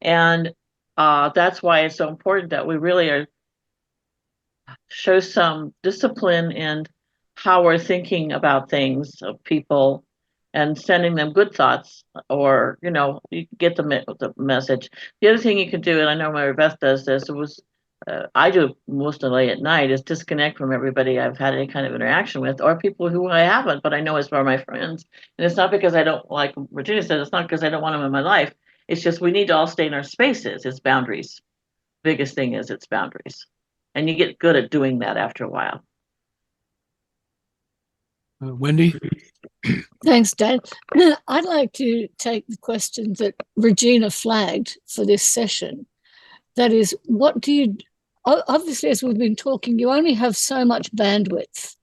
And that's why it's so important that we really show some discipline in how we're thinking about things of people and sending them good thoughts, or you get the message. The other thing you can do, and I know Mary Beth does this, I do mostly at night, is disconnect from everybody I've had any kind of interaction with, or people who I haven't, but I know as are my friends. And it's not because I don't, like Regina said, it's not because I don't want them in my life. It's just we need to all stay in our spaces. It's boundaries. Biggest thing is it's boundaries. And you get good at doing that after a while. Wendy? Thanks, Dan. I'd like to take the question that Regina flagged for this session. That is, obviously, as we've been talking, you only have so much bandwidth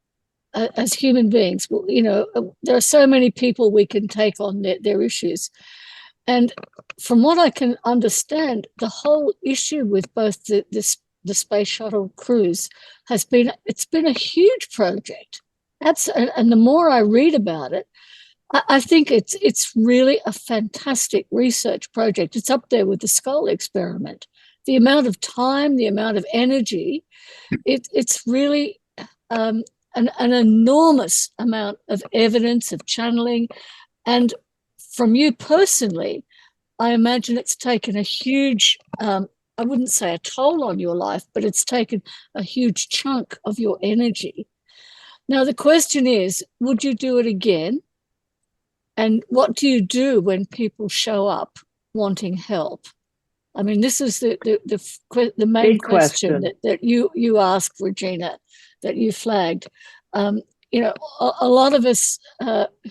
as human beings. There are so many people we can take on their issues. And from what I can understand, the whole issue with both the space shuttle cruise it's been a huge project. And the more I read about it, I think it's really a fantastic research project. It's up there with the skull experiment. The amount of time, the amount of energy, it's really an enormous amount of evidence, of channeling. And from you personally, I imagine it's taken a huge, I wouldn't say a toll on your life, but it's taken a huge chunk of your energy. Now, the question is, would you do it again? And what do you do when people show up wanting help? I mean, this is the main question that you asked, Regina, that you flagged. A lot of us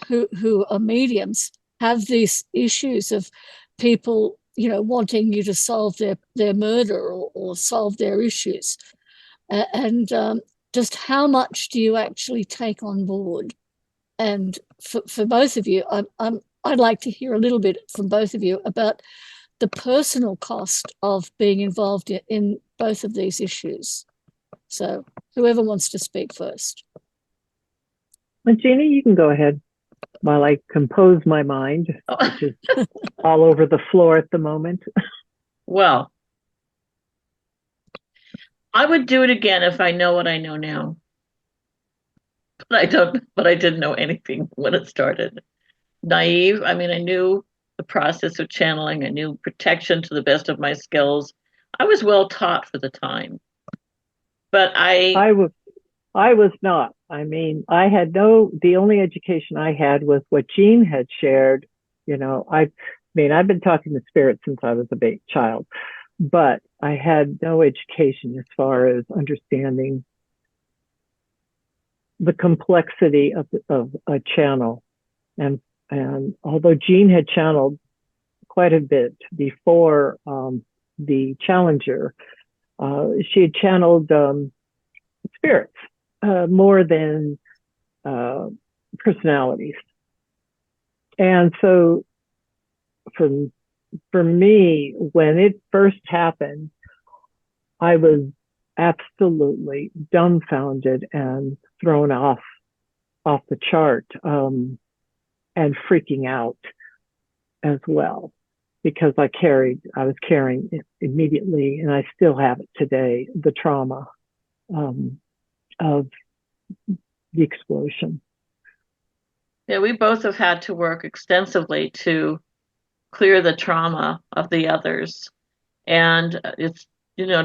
who are mediums have these issues of people, wanting you to solve their murder or solve their issues, and just how much do you actually take on board? And for both of you, I'd like to hear a little bit from both of you about the personal cost of being involved in both of these issues. So whoever wants to speak first. Gina, you can go ahead while I compose my mind, which is all over the floor at the moment. Well, I would do it again if I know what I know now. But I didn't know anything when it started. naive. I mean, I knew the process of channeling. I knew protection to the best of my skills. I was well taught for the time, but I was not. I mean, the only education I had was what Jeanne had shared. I mean, I've been talking to spirits since I was a child, but I had no education as far as understanding the complexity of a channel. And although Jeanne had channeled quite a bit before the Challenger, she had channeled spirits more than personalities. And so for me, when it first happened, I was absolutely dumbfounded and thrown off the chart, and freaking out as well, because I was carrying it immediately, and I still have it today, the trauma of the explosion. Yeah, we both have had to work extensively to clear the trauma of the others. And it's,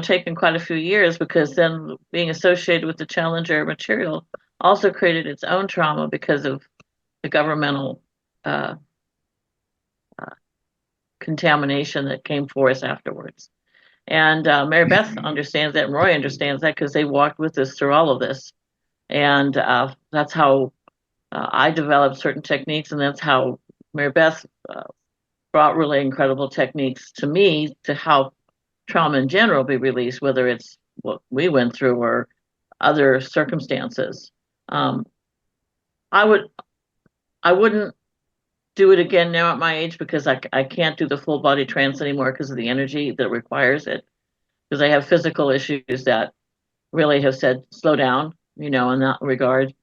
taken quite a few years, because then being associated with the Challenger material also created its own trauma because of the governmental contamination that came for us afterwards. And Mary Beth understands that, and Roy understands that, because they walked with us through all of this. And that's how I developed certain techniques, and that's how Mary Beth brought really incredible techniques to me to help trauma in general be released, whether it's what we went through or other circumstances. I wouldn't do it again now at my age, because I can't do the full body trance anymore because of the energy that requires it, because I have physical issues that really have said slow down, in that regard.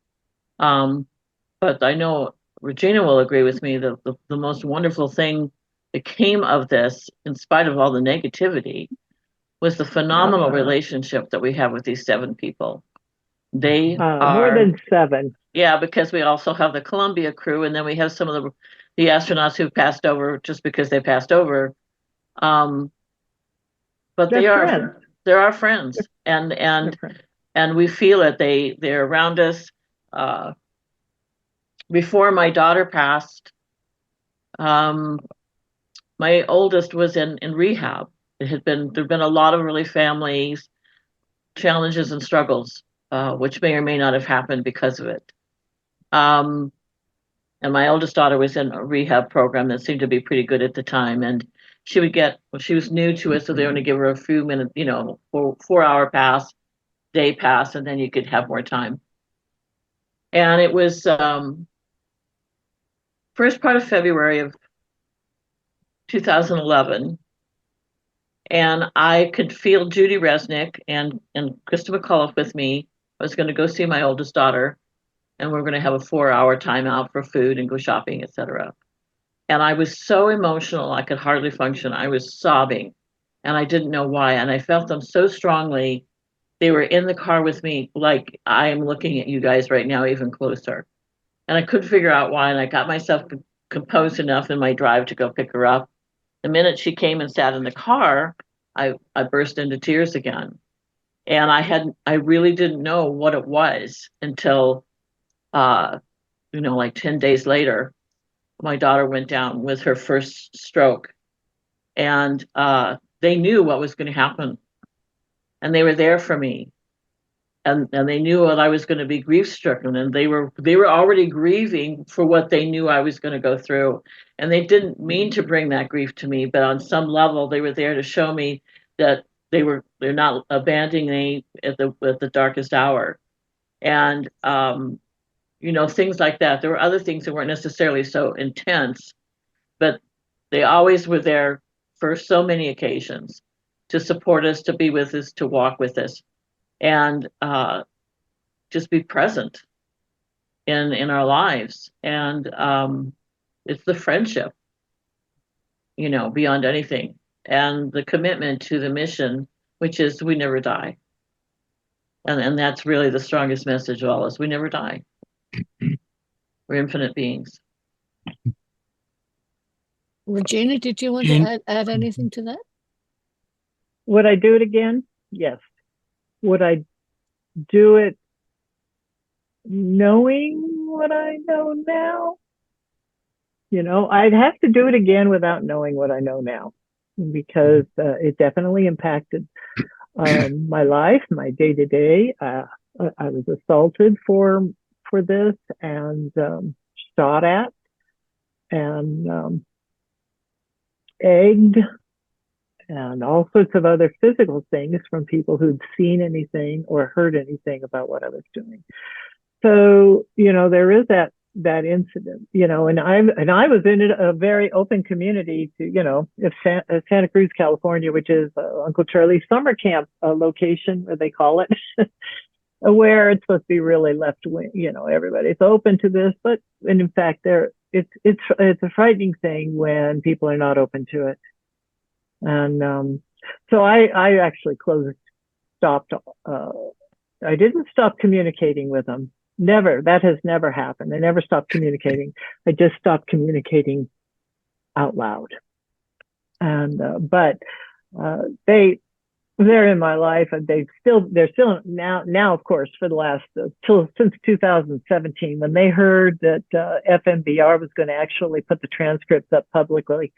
But I know Regina will agree with me that the most wonderful thing that came of this, in spite of all the negativity, was the phenomenal relationship that we have with these 7 people. They are more than 7. Yeah, because we also have the Columbia crew, and then we have some of the astronauts who passed over just because they passed over. But they're our friends, and we feel it. They're around us. Before my daughter passed, my oldest was in rehab. There'd been a lot of really family challenges and struggles, which may or may not have happened because of it. And my oldest daughter was in a rehab program that seemed to be pretty good at the time. And she was new to it, so they only give her a few minutes, 4-hour day pass, and then you could have more time. And it was first part of February of 2011. And I could feel Judy Resnick and Krista McCullough with me. I was going to go see my oldest daughter, and we're going to have a 4-hour timeout for food and go shopping, etc. And I was so emotional, I could hardly function. I was sobbing, and I didn't know why. And I felt them so strongly. They were in the car with me, like I am looking at you guys right now, even closer. And I couldn't figure out why. And I got myself composed enough in my drive to go pick her up. The minute she came and sat in the car, I burst into tears again. And I really didn't know what it was until, like 10 days later, my daughter went down with her first stroke. And they knew what was going to happen. And they were there for me. And they knew that I was going to be grief-stricken, and they were already grieving for what they knew I was going to go through. And they didn't mean to bring that grief to me, but on some level, they were there to show me that they're not abandoning me at the darkest hour. And things like that. There were other things that weren't necessarily so intense, but they always were there for so many occasions to support us, to be with us, to walk with us, and just be present in our lives. And it's the friendship, beyond anything, and the commitment to the mission, which is we never die. And that's really the strongest message of all, is we never die. We're infinite beings. Regina, did you want Jean- to add anything to that? Would I do it again? Yes. Would I do it knowing what I know now? You know, I'd have to do it again without knowing what I know now, because it definitely impacted my life, my day to day. I was assaulted for this and shot at and egged and all sorts of other physical things from people who'd seen anything or heard anything about what I was doing. So, you know, there is that incident, you know, and I was in a very open community to, you know, if Santa Cruz, California, which is Uncle Charlie's summer camp location, where they call it, where it's supposed to be really left wing, you know, everybody's open to this, but and in fact, it's a frightening thing when people are not open to it. And so I actually stopped. I didn't stop communicating with them. Never. That has never happened. I never stopped communicating. I just stopped communicating out loud. And but they're in my life, and they're still now of course for the last since 2017, when they heard that FMBR was going to actually put the transcripts up publicly.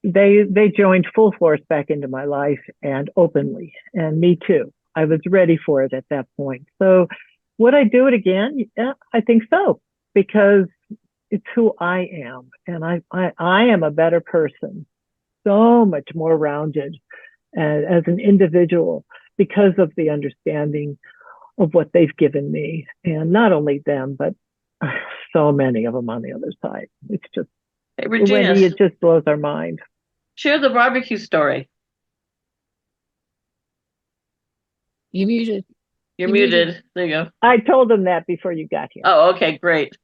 They joined full force back into my life, and openly, and me too. I was ready for it at that point. So would I do it again? Yeah, I think so, because it's who I am, and I am a better person, so much more rounded as an individual, because of the understanding of what they've given me, and not only them, but so many of them on the other side. It's just, Hey, Regina, Wendy, it just blows our mind. share the barbecue story. You're muted. You're You're muted. muted. There you go. I told them that before you got here. Oh, okay, great.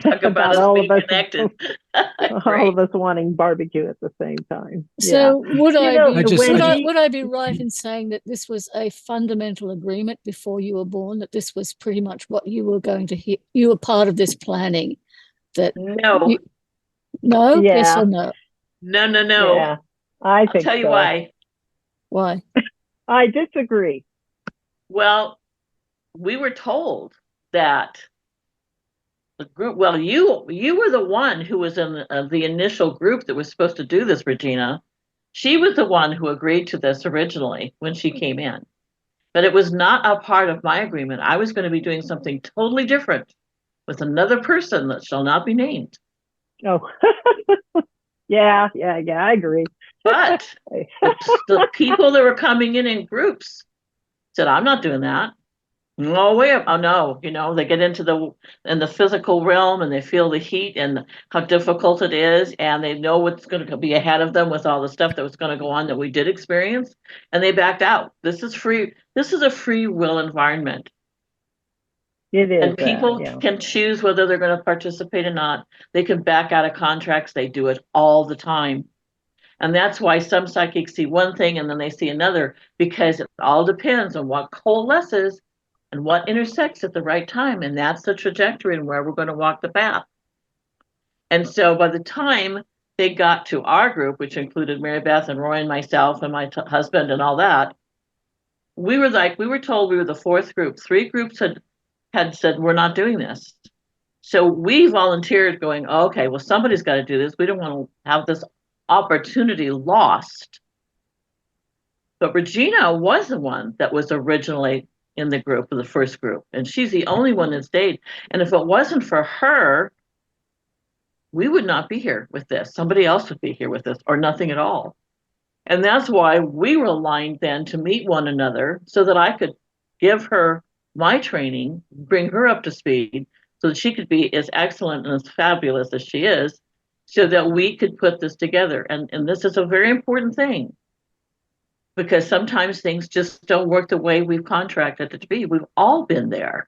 Talk about us all being of us, connected. all Great. of us wanting barbecue at the same time. So would You know, would I be right in saying that this was a fundamental agreement before you were born, that this was pretty much what you were going to hear? You were part of this planning. That No, no, Yeah. yes or no? no. Yeah, I I'll think tell you so. why. Why? I disagree. Well, we were told that the group, well, you were the one who was in the initial group that was supposed to do this, Regina. She was the one who agreed to this originally when she came in. But it was not a part of my agreement. I was going to be doing something totally different with another person that shall not be named. Oh, yeah, I agree. But the people that were coming in groups said, I'm not doing that. No way. Oh no, you know, they get into the physical realm, and they feel the heat and how difficult it is, and they know what's going to be ahead of them with all the stuff that was going to go on that we did experience, and they backed out. This is a free will environment. It is. And people Yeah. can choose whether they're going to participate or not. They can back out of contracts. They do it all the time. And that's why some psychics see one thing and then they see another, because it all depends on what coalesces and what intersects at the right time. And that's the trajectory and where we're going to walk the path. And so by the time they got to our group, which included Mary Beth and Roy and myself and my husband and all that, we were told we were the fourth group. Three groups had said, we're not doing this. So we volunteered, going, okay, well, somebody's got to do this. We don't want to have this opportunity lost. But Regina was the one that was originally in the group, of the first group, and she's the only one that stayed. And if it wasn't for her, we would not be here with this. Somebody else would be here with us, or nothing at all. And that's why we were aligned then to meet one another, so that I could give her my training, bring her up to speed, so that she could be as excellent and as fabulous as she is, so that we could put this together. And this is a very important thing, because sometimes things just don't work the way we've contracted it to be. We've all been there.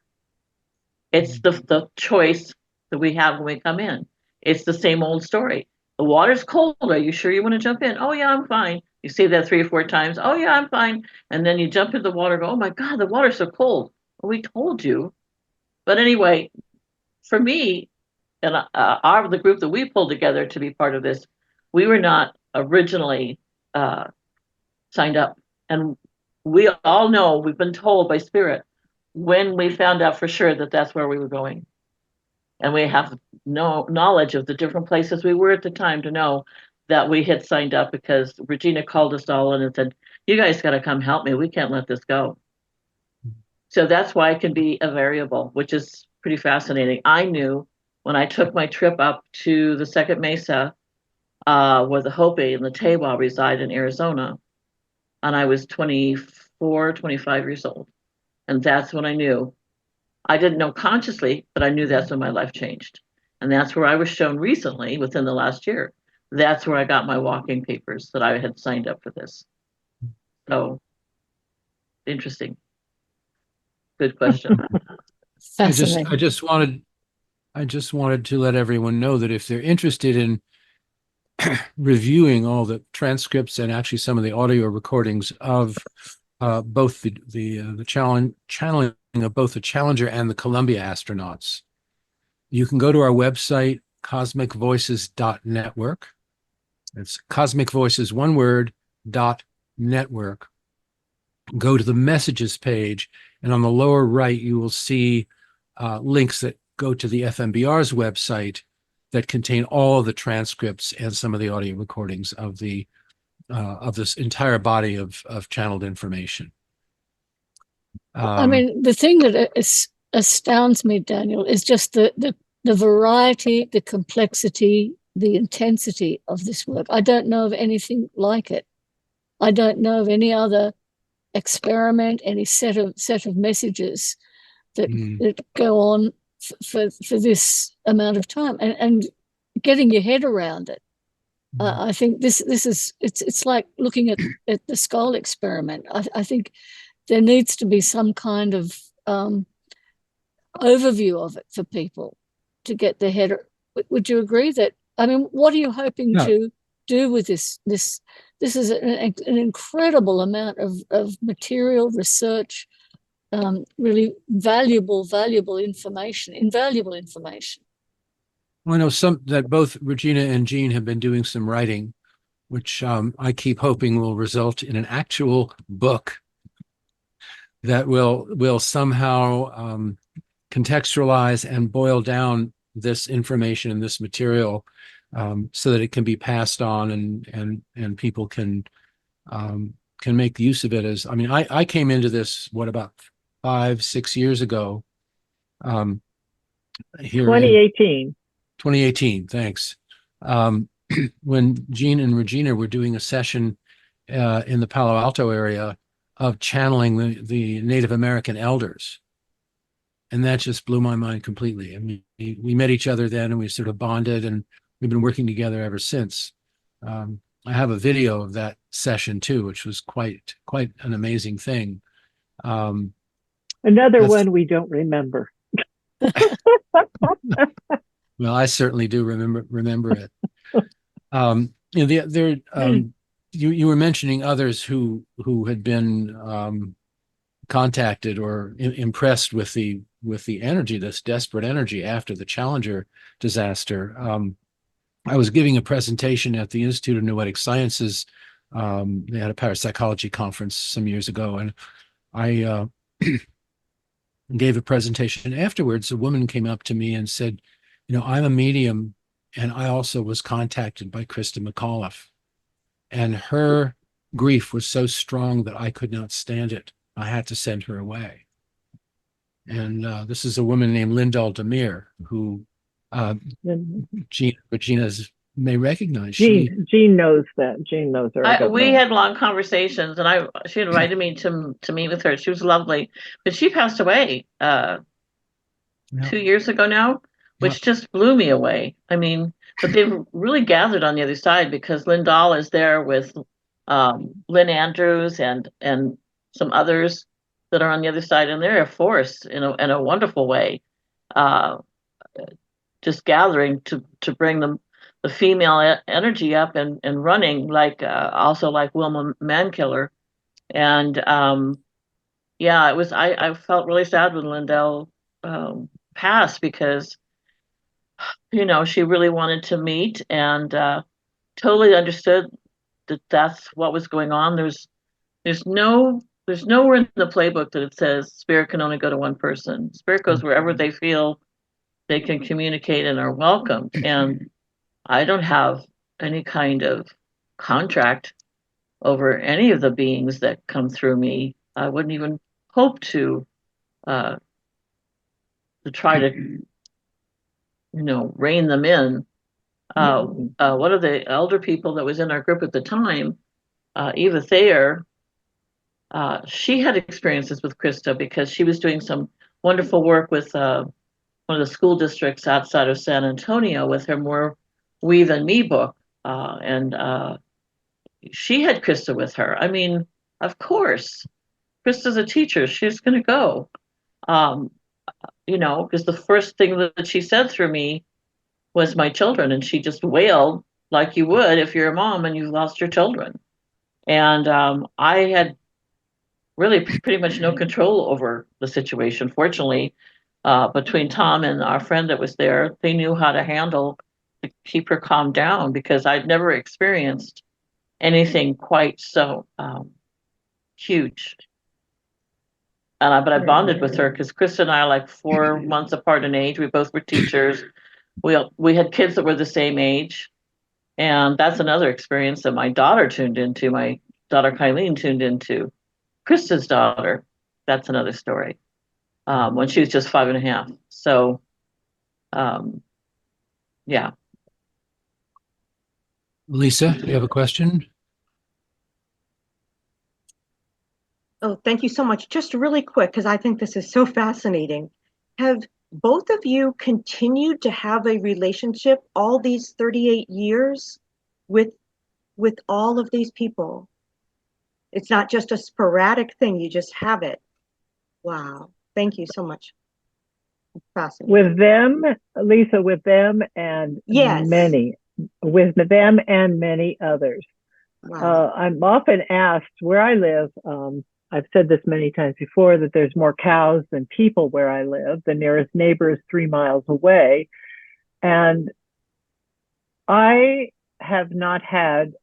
It's the choice that we have when we come in. It's the same old story. The water's cold. Are you sure you want to jump in? Oh yeah, I'm fine. You say that 3 or 4 times. Oh yeah, I'm fine. And then you jump in the water, go, oh my God, the water's so cold. Well, we told you. But anyway, for me, and the group that we pulled together to be part of this, we were not originally signed up. And we all know, we've been told by Spirit, when we found out for sure that that's where we were going. And we have no knowledge of the different places we were at the time to know that we had signed up, because Regina called us all in and said, you guys got to come help me. We can't let this go. So that's why it can be a variable, which is pretty fascinating. I knew when I took my trip up to the Second Mesa, where the Hopi and the Tewa reside in Arizona, and I was 24, 25 years old. And that's when I knew. I didn't know consciously, but I knew that's when my life changed. And that's where I was shown recently, within the last year. That's where I got my walking papers, that I had signed up for this. So, interesting. Good question. Fascinating. I just wanted to let everyone know that if they're interested in reviewing all the transcripts and actually some of the audio recordings of both the channeling of both the Challenger and the Columbia astronauts, you can go to our website, cosmicvoices.network. It's Cosmic Voices, one word, .network. Go to the messages page, and on the lower right, you will see links that go to the FMBR's website that contain all of the transcripts and some of the audio recordings of this entire body of channeled information. I mean, the thing that astounds me, Daniel, is just the variety, the complexity, the intensity of this work. I don't know of anything like it. I don't know of any other experiment, any set of messages that go on for this amount of time, and getting your head around it. I think this is it's like looking at the skull experiment. I think there needs to be some kind of overview of it for people to get their head. Would you agree that? I mean, what are you hoping to do with this? This is an incredible amount of material, research, really valuable information, invaluable information. Well, I know that both Regina and Jeanne have been doing some writing, which I keep hoping will result in an actual book that will somehow contextualize and boil down this information and this material, so that it can be passed on and people can make use of it. As I mean, I came into this about 5-6 years ago. Here 2018. 2018, thanks. When Jeanne and Regina were doing a session in the Palo Alto area of channeling the Native American elders. And that just blew my mind completely. I mean, we met each other then and we sort of bonded, and we've been working together ever since. I have a video of that session too, which was quite an amazing thing. Another one we don't remember. Well, I certainly do remember it. You were mentioning others who had been contacted or impressed with the energy, this desperate energy after the Challenger disaster. I was giving a presentation at the Institute of Noetic Sciences. They had a parapsychology conference some years ago, and I gave a presentation. Afterwards, a woman came up to me and said, I'm a medium, and I also was contacted by Krista McAuliffe. And her grief was so strong that I could not stand it. I had to send her away. And this is a woman named Lyndall Demir, who Regina's may recognize. Jeanne knows that. Jeanne knows her. We had long conversations, and she invited me to meet with her. She was lovely, but she passed away 2 years ago now, which just blew me away. I mean, but they've really gathered on the other side, because Lyndall is there with Lynn Andrews and some others that are on the other side, and they're a force in a wonderful way, just gathering to bring them the female energy up and running, like also like Wilma Mankiller. And it was I felt really sad when Lyndall passed, because she really wanted to meet and totally understood that that's what was going on. There's nowhere in the playbook that it says spirit can only go to one person. Spirit goes wherever they feel they can communicate and are welcomed. And I don't have any kind of contract over any of the beings that come through me. I wouldn't even hope uh, to try to rein them in. One of the elder people that was in our group at the time, Eva Thayer, she had experiences with Krista because she was doing some wonderful work with one of the school districts outside of San Antonio with her More We Than Me book. And she had Krista with her. I mean, of course, Krista's a teacher. She's going to go. Um, because the first thing that she said through me was my children. And she just wailed like you would if you're a mom and you've lost your children. And I had really pretty much no control over the situation. Fortunately, between Tom and our friend that was there, they knew how to handle to keep her calmed down because I'd never experienced anything quite so huge. But I bonded with her because Krista and I are like 4 months apart in age. We both were teachers. We had kids that were the same age. And that's another experience that my daughter tuned into. My daughter Kylene tuned into. Krista's daughter, that's another story. When she was just 5.5. So, yeah. Lisa, you have a question? Oh, thank you so much. Just really quick, because I think this is so fascinating. Have both of you continued to have a relationship all these 38 years with all of these people? It's not just a sporadic thing, you just have it. Wow. Thank you so much. Fascinating. With them, Lisa, with them and Yes. with them and many others. Wow. I'm often asked where I live. I've said this many times before that there's more cows than people where I live. The nearest neighbor is 3 miles away. And I have not had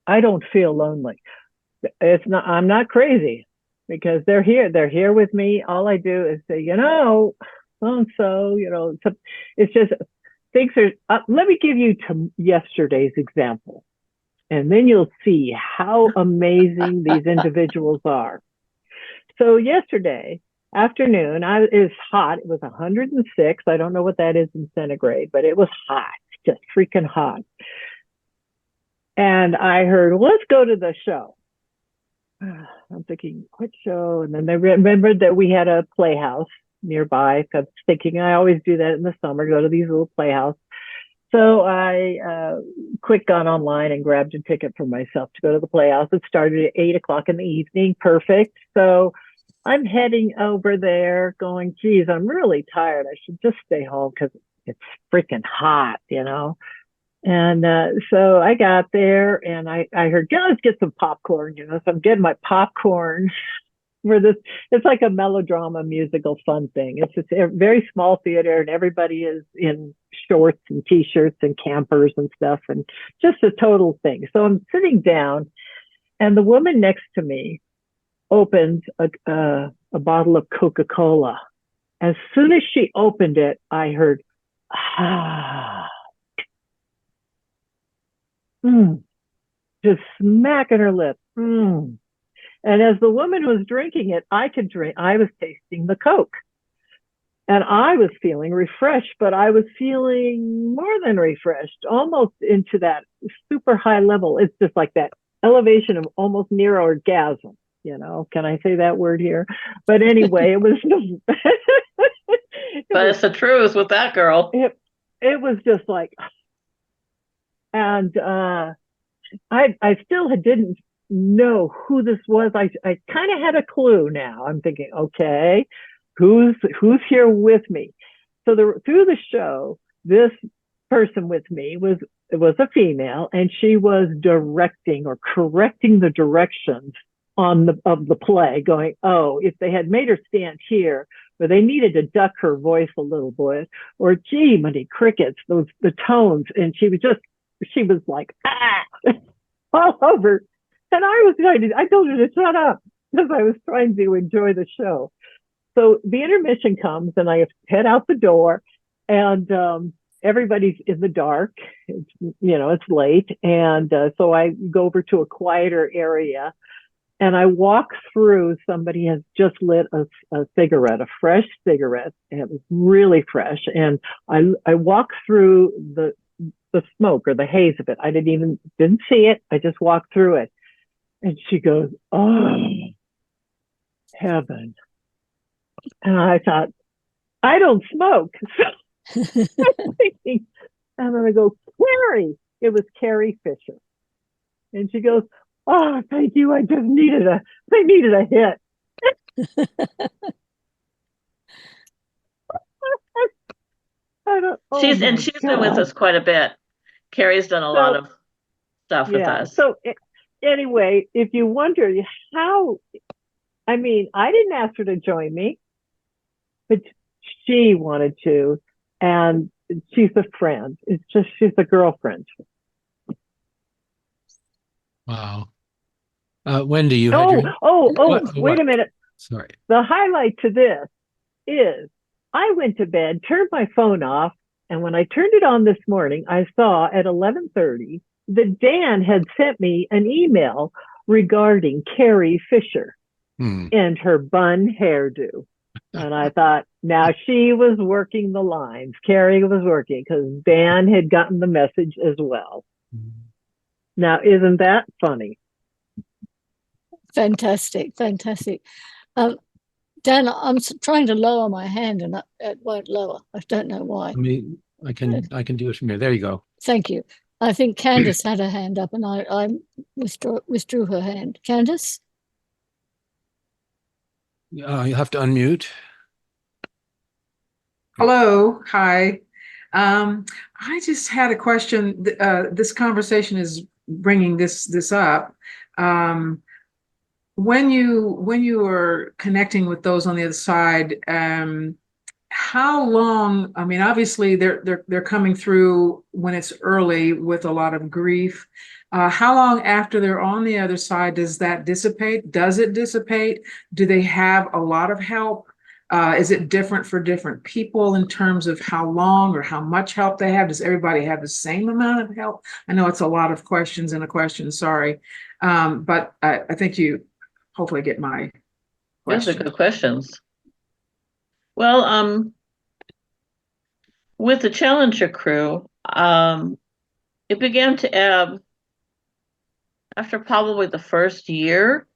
I don't feel lonely. I'm not crazy because they're here with me. All I do is say, so-and-so, it's just things are, let me give you yesterday's example. And then you'll see how amazing these individuals are. So yesterday afternoon, it was hot. It was 106. I don't know what that is in centigrade, but it was hot, just freaking hot. And I heard, well, let's go to the show. I'm thinking, what show? And then I remembered that we had a playhouse nearby. I was thinking, I always do that in the summer, go to these little playhouses. So I quick got online and grabbed a ticket for myself to go to the Playhouse. It started at 8 o'clock in the evening. Perfect. So I'm heading over there going, geez, I'm really tired. I should just stay home because it's freaking hot, And so I got there and I heard, let's get some popcorn, So I'm getting my popcorn for this. It's like a melodrama musical fun thing. It's just a very small theater and everybody is in shorts and t-shirts and campers and stuff and just a total thing. So I'm sitting down and the woman next to me opens a bottle of Coca-Cola. As soon as she opened it, I heard, just smacking her lip. And as the woman was drinking it, I was tasting the Coke. And I was feeling refreshed, but I was feeling more than refreshed, almost into that super high level. It's just like that elevation of almost near orgasm. Can I say that word here? But anyway, it was. But it's the truth with that girl. It was just like, and I still didn't know who this was. I kind of had a clue now. I'm thinking, okay, who's here with me? So through the show, this person with me was a female, and she was directing or correcting the directions of the play, going, oh, if they had made her stand here, where they needed to duck her voice a little bit, or gee, many crickets, the tones, and she was like, all over. And I told her to shut up because I was trying to enjoy the show. So the intermission comes and I head out the door, and everybody's in the dark. It's late. And so I go over to a quieter area and I walk through. Somebody has just lit a cigarette, a fresh cigarette, and it was really fresh. And I walk through the smoke or the haze of it. I didn't see it. I just walked through it. And she goes, "Oh, heaven." And I thought, I don't smoke. So I'm thinking, and then I go, "Carrie." It was Carrie Fisher. And she goes, "Oh, thank you. I needed a hit." She's been with us quite a bit. Carrie's done a lot of stuff with us. So anyway, if you wonder how, I didn't ask her to join me, but she wanted to, and she's a friend. She's a girlfriend. Wow. Wendy, you had wait a minute. Sorry. The highlight to this is I went to bed, turned my phone off, and when I turned it on this morning, I saw at 11:30 that Dan had sent me an email regarding Carrie Fisher and her bun hairdo. And I thought, now she was working the lines. Carrie was working because Dan had gotten the message as well. Now, isn't that funny? Fantastic. Dan, I'm trying to lower my hand and it won't lower. I don't know why. I can do it from here. There you go. Thank you. I think Candace had her hand up and I withdrew her hand. Candace? You have to unmute. Hello. Hi. I just had a question. This conversation is bringing this up. When you are connecting with those on the other side, how long? Obviously they're coming through when it's early with a lot of grief. How long after they're on the other side does that dissipate? Does it dissipate? Do they have a lot of help? Is it different for different people in terms of how long or how much help they have? Does everybody have the same amount of help? I know it's a lot of questions in a question, sorry. But I think you hopefully get my question. Those are good questions. Well, with the Challenger crew, it began to ebb after probably the first year.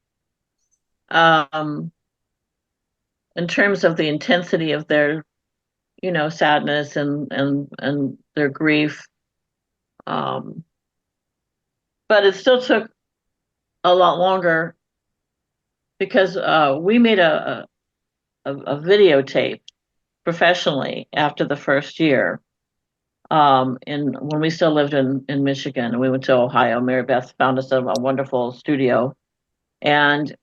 In terms of the intensity of their, sadness and their grief. But it still took a lot longer because we made a videotape professionally after the first year. And when we still lived in Michigan, and we went to Ohio, Mary Beth found us a wonderful studio, and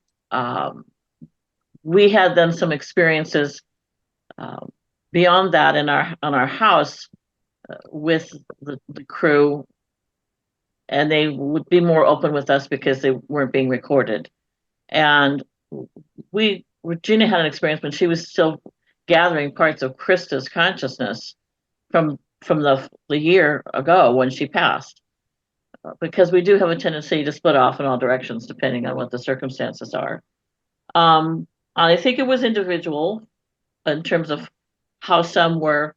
we had then some experiences beyond that on our house with the crew, and they would be more open with us because they weren't being recorded. And Regina had an experience when she was still gathering parts of Krista's consciousness from the year ago when she passed, because we do have a tendency to split off in all directions depending on what the circumstances are. I think it was individual in terms of how some were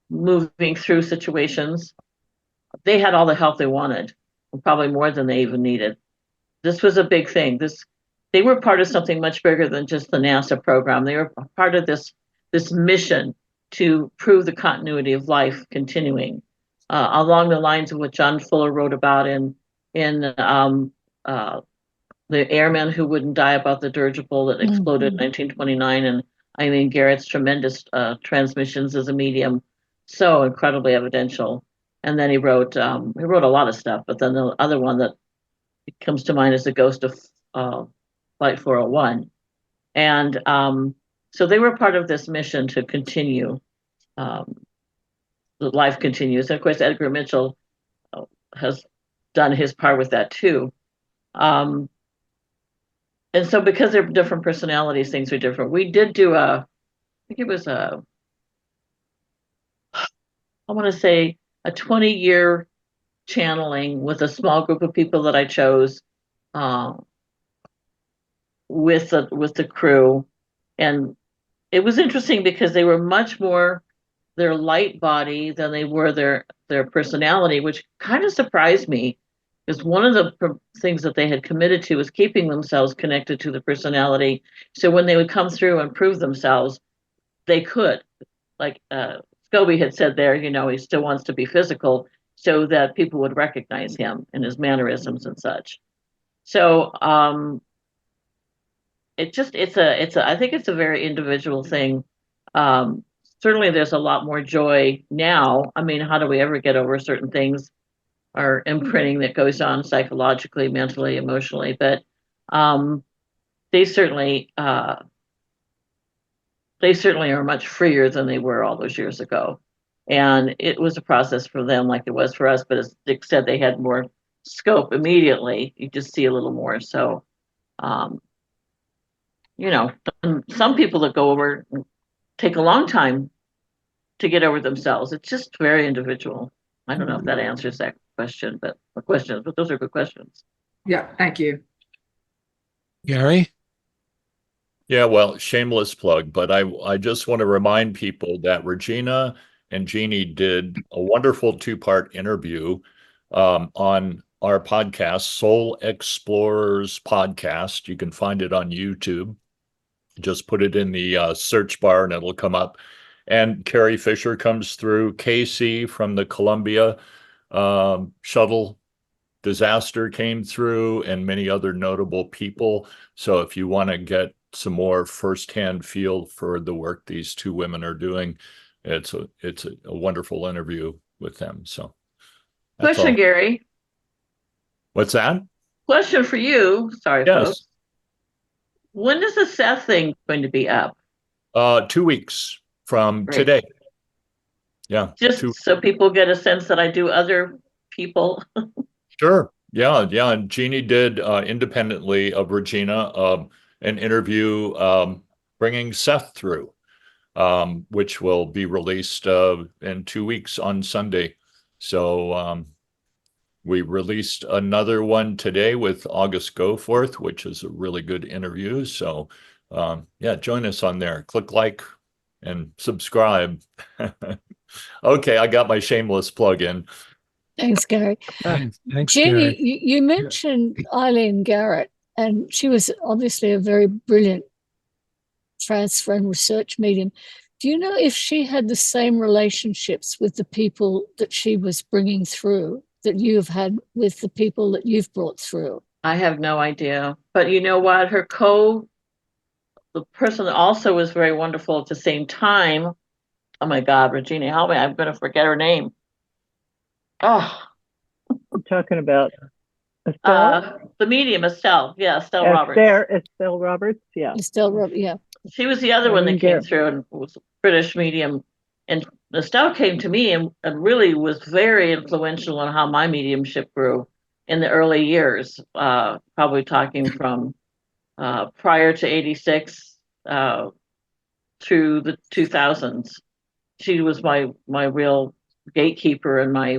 moving through situations. They had all the help they wanted, probably more than they even needed. This was a big thing. They were part of something much bigger than just the NASA program. They were part of this mission to prove the continuity of life continuing, along the lines of what John Fuller wrote about in the airman who wouldn't die about the dirigible that exploded in 1929, and Eileen Garrett's tremendous transmissions as a medium, so incredibly evidential. And then he wrote a lot of stuff, but then the other one that comes to mind is The Ghost of Flight 401. And So they were part of this mission to continue, the life continues. And of course, Edgar Mitchell has done his part with that too. And so because they're different personalities, things are different. We did do I think it was I want to say a 20-year channeling with a small group of people that I chose, with the crew. And it was interesting because they were much more their light body than they were their personality, which kind of surprised me, because one of the things that they had committed to was keeping themselves connected to the personality. So when they would come through and prove themselves, they could. Like Scobee had said there, he still wants to be physical so that people would recognize him and his mannerisms and such. So I think it's a very individual thing. Certainly there's a lot more joy now. I mean, how do we ever get over certain things, or imprinting that goes on psychologically, mentally, emotionally? But they certainly are much freer than they were all those years ago. And it was a process for them like it was for us, but as Dick said, they had more scope immediately. You just see a little more. So, some people that go over take a long time to get over themselves. It's just very individual. I don't know if that answers that question, but those are good questions. Yeah, thank you. Gary? Yeah, well, shameless plug, but I just want to remind people that Regina and Jeanne did a wonderful two-part interview on our podcast, Soul Explorers Podcast. You can find it on YouTube. Just put it in the search bar and it'll come up. And Carrie Fisher comes through. Casey from the Columbia Shuttle disaster came through, and many other notable people. So if you want to get some more firsthand feel for the work these two women are doing, it's a wonderful interview with them. So Question, Gary. What's that? Question for you. Sorry, Yes. folks. When is the Seth thing going to be up? 2 weeks from Great. today. Yeah. Just so people get a sense that I do other people. Sure. Yeah. And Jeanne did independently of Regina an interview bringing Seth through, which will be released in 2 weeks on Sunday. So we released another one today with August Goforth, which is a really good interview. So join us on there. Click like and subscribe. Okay, I got my shameless plug in. Thanks, Gary. Thanks, Jeanne, Gary. you mentioned Eileen Garrett, and she was obviously a very brilliant transfer and research medium. Do you know if she had the same relationships with the people that she was bringing through that you've had with the people that you've brought through? I have no idea. But you know what? The person that also was very wonderful at the same time. Oh my God, Regina, help me. I'm going to forget her name. Oh, I'm talking about Estelle? the medium, Estelle. Yeah, Estelle Roberts. Estelle Roberts, yeah. Estelle Roberts, yeah. She was the other one that came through and was a British medium. And Estelle came to me and really was very influential on how my mediumship grew in the early years, probably talking from prior to 86 through the 2000s. She was my real gatekeeper and my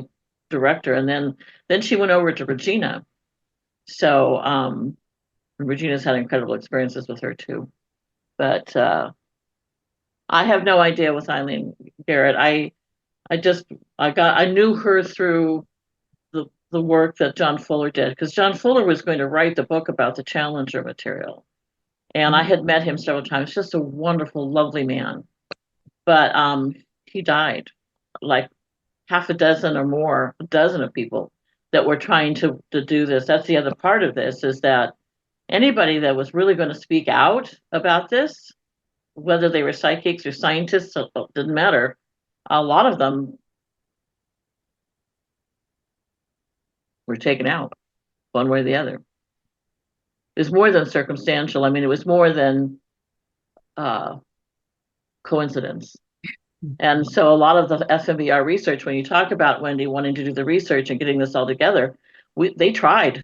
director. And then she went over to Regina. So Regina's had incredible experiences with her too. But I have no idea with Eileen Garrett. I knew her through the work that John Fuller did, because John Fuller was going to write the book about the Challenger material. And I had met him several times, just a wonderful, lovely man. But he died, like half a dozen of people that were trying to do this. That's the other part of this, is that anybody that was really going to speak out about this, whether they were psychics or scientists, it didn't matter. A lot of them were taken out one way or the other. It was more than circumstantial. I mean, it was more than coincidence. And so a lot of the FMBR research, when you talk about Wendy wanting to do the research and getting this all together, they tried,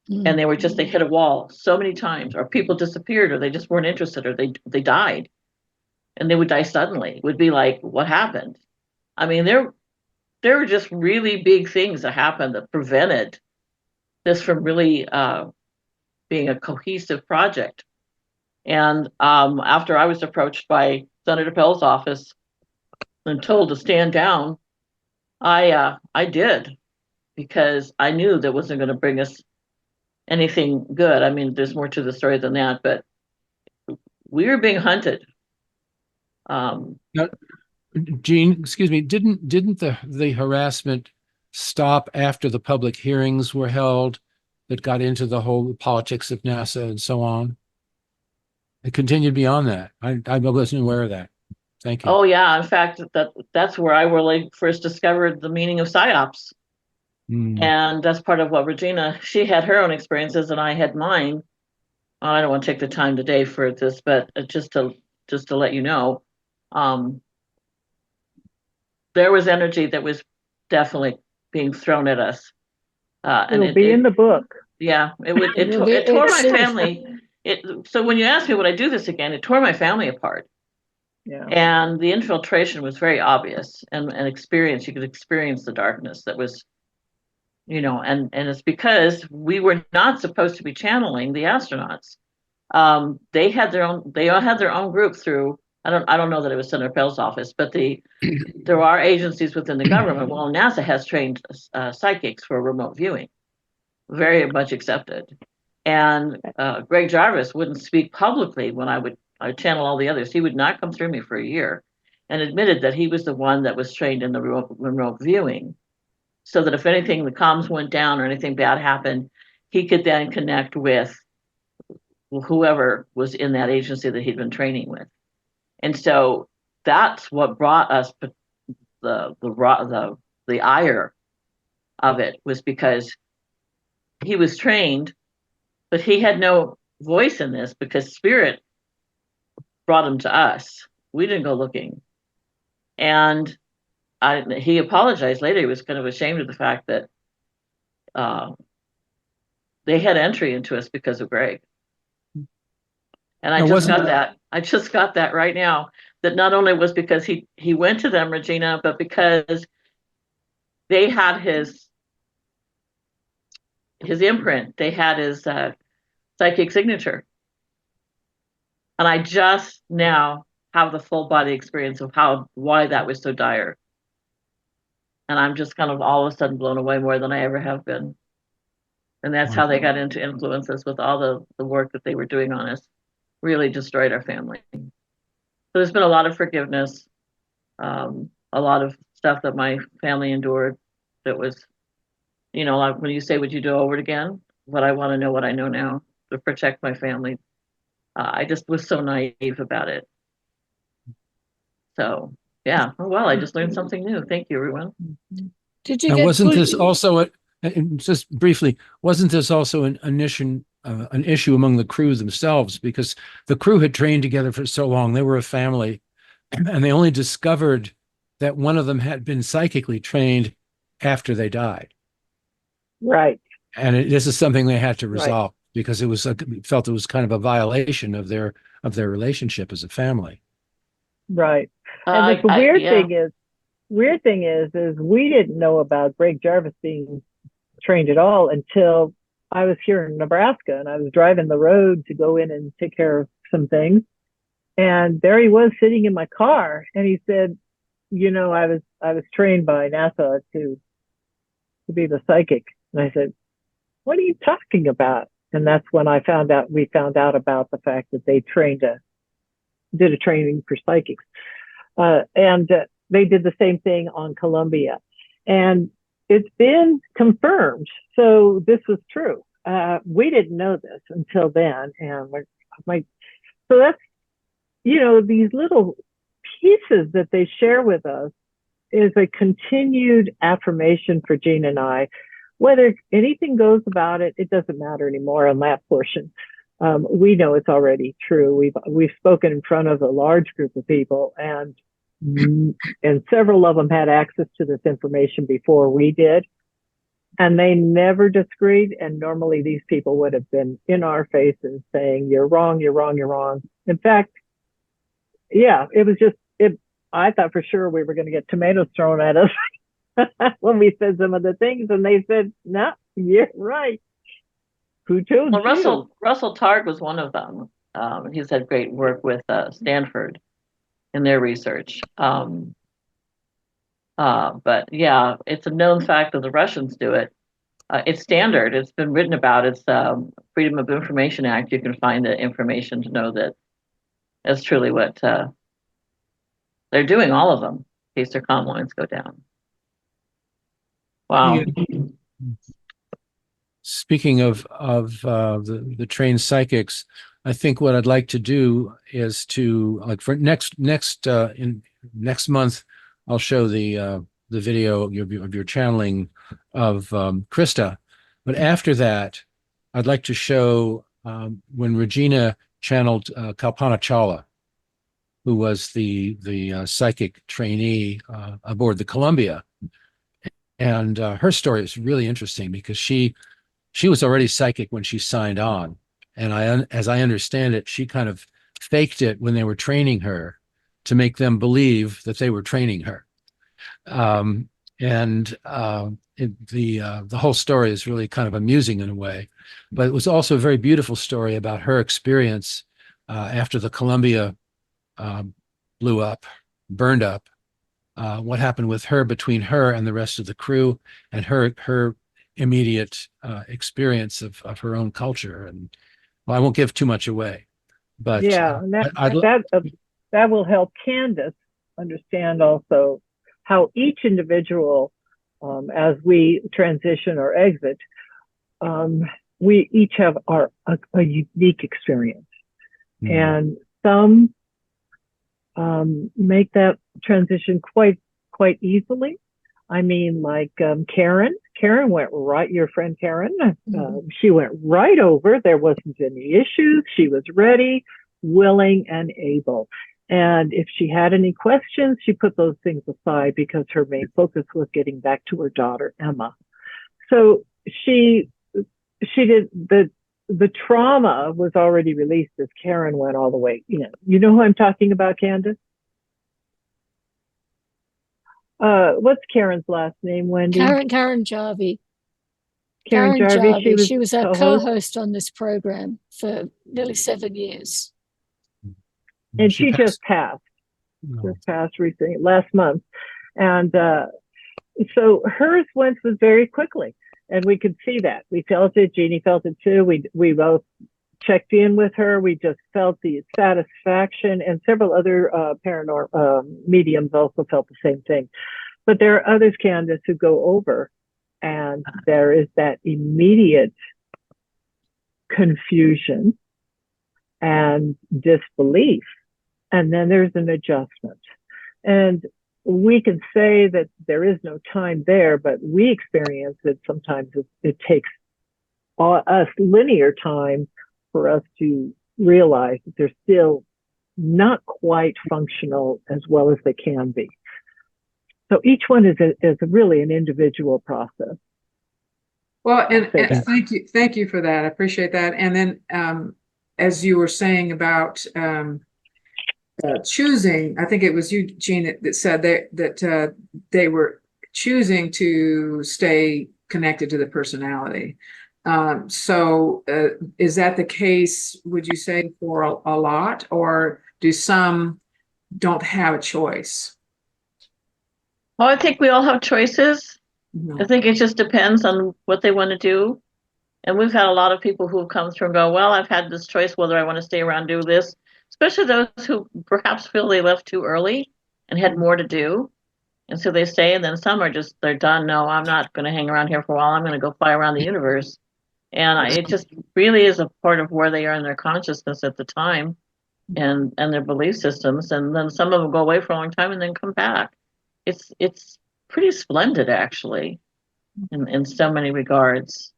and they hit a wall so many times, or people disappeared, or they just weren't interested, or they died, and they would die suddenly. It would be like, what happened? I mean, there were just really big things that happened that prevented this from really being a cohesive project. And after I was approached by Senator Pell's office and told to stand down, I did, because I knew that wasn't going to bring us anything good. I mean, there's more to the story than that, but we were being hunted. Jeanne, excuse me, didn't the harassment stop after the public hearings were held that got into the whole politics of NASA and so on? It continued beyond that. I wasn't aware of that. Thank you. Oh yeah, in fact, that's where I really first discovered the meaning of psyops. And that's part of what Regina, she had her own experiences and I had mine. I don't want to take the time today for this, but just to let you know, there was energy that was definitely being thrown at us. And it'll be in the book. Yeah, it tore my family. So when you ask me would I do this again, it tore my family apart. Yeah. And the infiltration was very obvious, and you could experience the darkness that was, and it's because we were not supposed to be channeling the astronauts. They all had their own group through, I don't know that it was Senator Pell's office, but there are agencies within the government. Well, NASA has trained psychics for remote viewing, very much accepted. And Greg Jarvis wouldn't speak publicly when I would channel all the others. He would not come through me for a year, and admitted that he was the one that was trained in the remote viewing, so that if anything, the comms went down or anything bad happened, he could then connect with whoever was in that agency that he'd been training with. And so that's what brought us the ire of it, was because he was trained, but he had no voice in this because Spirit brought him to us. We didn't go looking. And he apologized later. He was kind of ashamed of the fact that they had entry into us because of Greg. And I just got that right now, that not only was because he went to them, Regina, but because they had his imprint, they had his psychic signature. And I just now have the full body experience of why that was so dire. And I'm just kind of all of a sudden blown away more than I ever have been. And that's how they got into influence us with all the work that they were doing on us. Really destroyed our family. So there's been a lot of forgiveness, a lot of stuff that my family endured that was, like when you say, would you do over it again? But I want to know what I know now to protect my family. I just was so naive about it. So, yeah. Oh, well, I just learned something new. Thank you, everyone. Did you Now, get wasn't this also just briefly, wasn't this also an issue among the crew themselves? Because the crew had trained together for so long, they were a family, and they only discovered that one of them had been psychically trained after they died. Right. And this is something they had to resolve, because it felt it was kind of a violation of their relationship as a family. Right. And the weird thing is we didn't know about Greg Jarvis being trained at all until I was here in Nebraska, and I was driving the road to go in and take care of some things. And there he was sitting in my car, and he said, I was trained by NASA to be the psychic. And I said, what are you talking about? And that's when we found out about the fact that they did a training for psychics. And they did the same thing on Columbia. And it's been confirmed. So this was true. We didn't know this until then. And so that's, these little pieces that they share with us is a continued affirmation for Jeanne and I. Whether anything goes about it, it doesn't matter anymore on that portion. we know it's already true. We've spoken in front of a large group of people, and several of them had access to this information before we did, and they never disagreed. And normally these people would have been in our faces saying, "You're wrong, you're wrong, you're wrong." In fact, yeah, it was just it. I thought for sure we were going to get tomatoes thrown at us when we said some of the things, and they said, "No, you're right." Who told Well, you? Russell Targ was one of them. He's had great work with Stanford in their research. But yeah, it's a known fact that the Russians do it. It's standard. It's been written about. It's Freedom of Information Act. You can find the information to know that that's truly what they're doing. All of them, in case their comm lines go down. Wow. Yeah. Speaking of the trained psychics, I think what I'd like to do is to, like, for next month, I'll show the video of your channeling of Krista. But after that, I'd like to show when Regina channeled Kalpana Chawla, who was the psychic trainee aboard the Columbia. And her story is really interesting because she was already psychic when she signed on. And as I understand it, she kind of faked it when they were training her to make them believe that they were training her. The whole story is really kind of amusing in a way, but it was also a very beautiful story about her experience after the Columbia burned up, what happened with her, between her and the rest of the crew, and her immediate experience of her own culture. And well, I won't give too much away, but yeah, that will help Candace understand also how each individual, as we transition or exit, we each have a unique experience, and some make that transition quite easily. I mean, like Karen went right, your friend Karen, she went right over. There wasn't any issues. She was ready, willing, and able. And if she had any questions, she put those things aside because her main focus was getting back to her daughter, Emma. So she did the trauma was already released as Karen went all the way in. You know who I'm talking about, Candace? What's Karen's last name, Wendy? Karen Jarvie. Karen Jarvie. She was a co-host on this program for nearly 7 years. And she just passed. Just passed recently, last month. And so hers was very quickly. And we could see that. We felt it. Jeannie felt it too. We both checked in with her. We just felt the satisfaction, and several other paranormal mediums also felt the same thing. But there are others, Candace, who go over, and there is that immediate confusion and disbelief. And then there's an adjustment. And we can say that there is no time there, but we experience that sometimes it takes us linear time for us to realize that they're still not quite functional as well as they can be. So each one is really an individual process. Well, and thank you for that. I appreciate that. And then as you were saying about choosing, I think it was you, Jeanne, that said that they were choosing to stay connected to the personality. So is that the case, would you say, for a lot, or do some don't have a choice? Well, I think we all have choices. I think it just depends on what they want to do. And we've had a lot of people who have come through and go, well, I've had this choice whether I want to stay around and do this, especially those who perhaps feel they left too early and had more to do. And so they stay, and then some are just, they're done. No, I'm not going to hang around here for a while. I'm going to go fly around the universe. And it just really is a part of where they are in their consciousness at the time and their belief systems. And then some of them go away for a long time and then come back. It's pretty splendid, actually, in so many regards.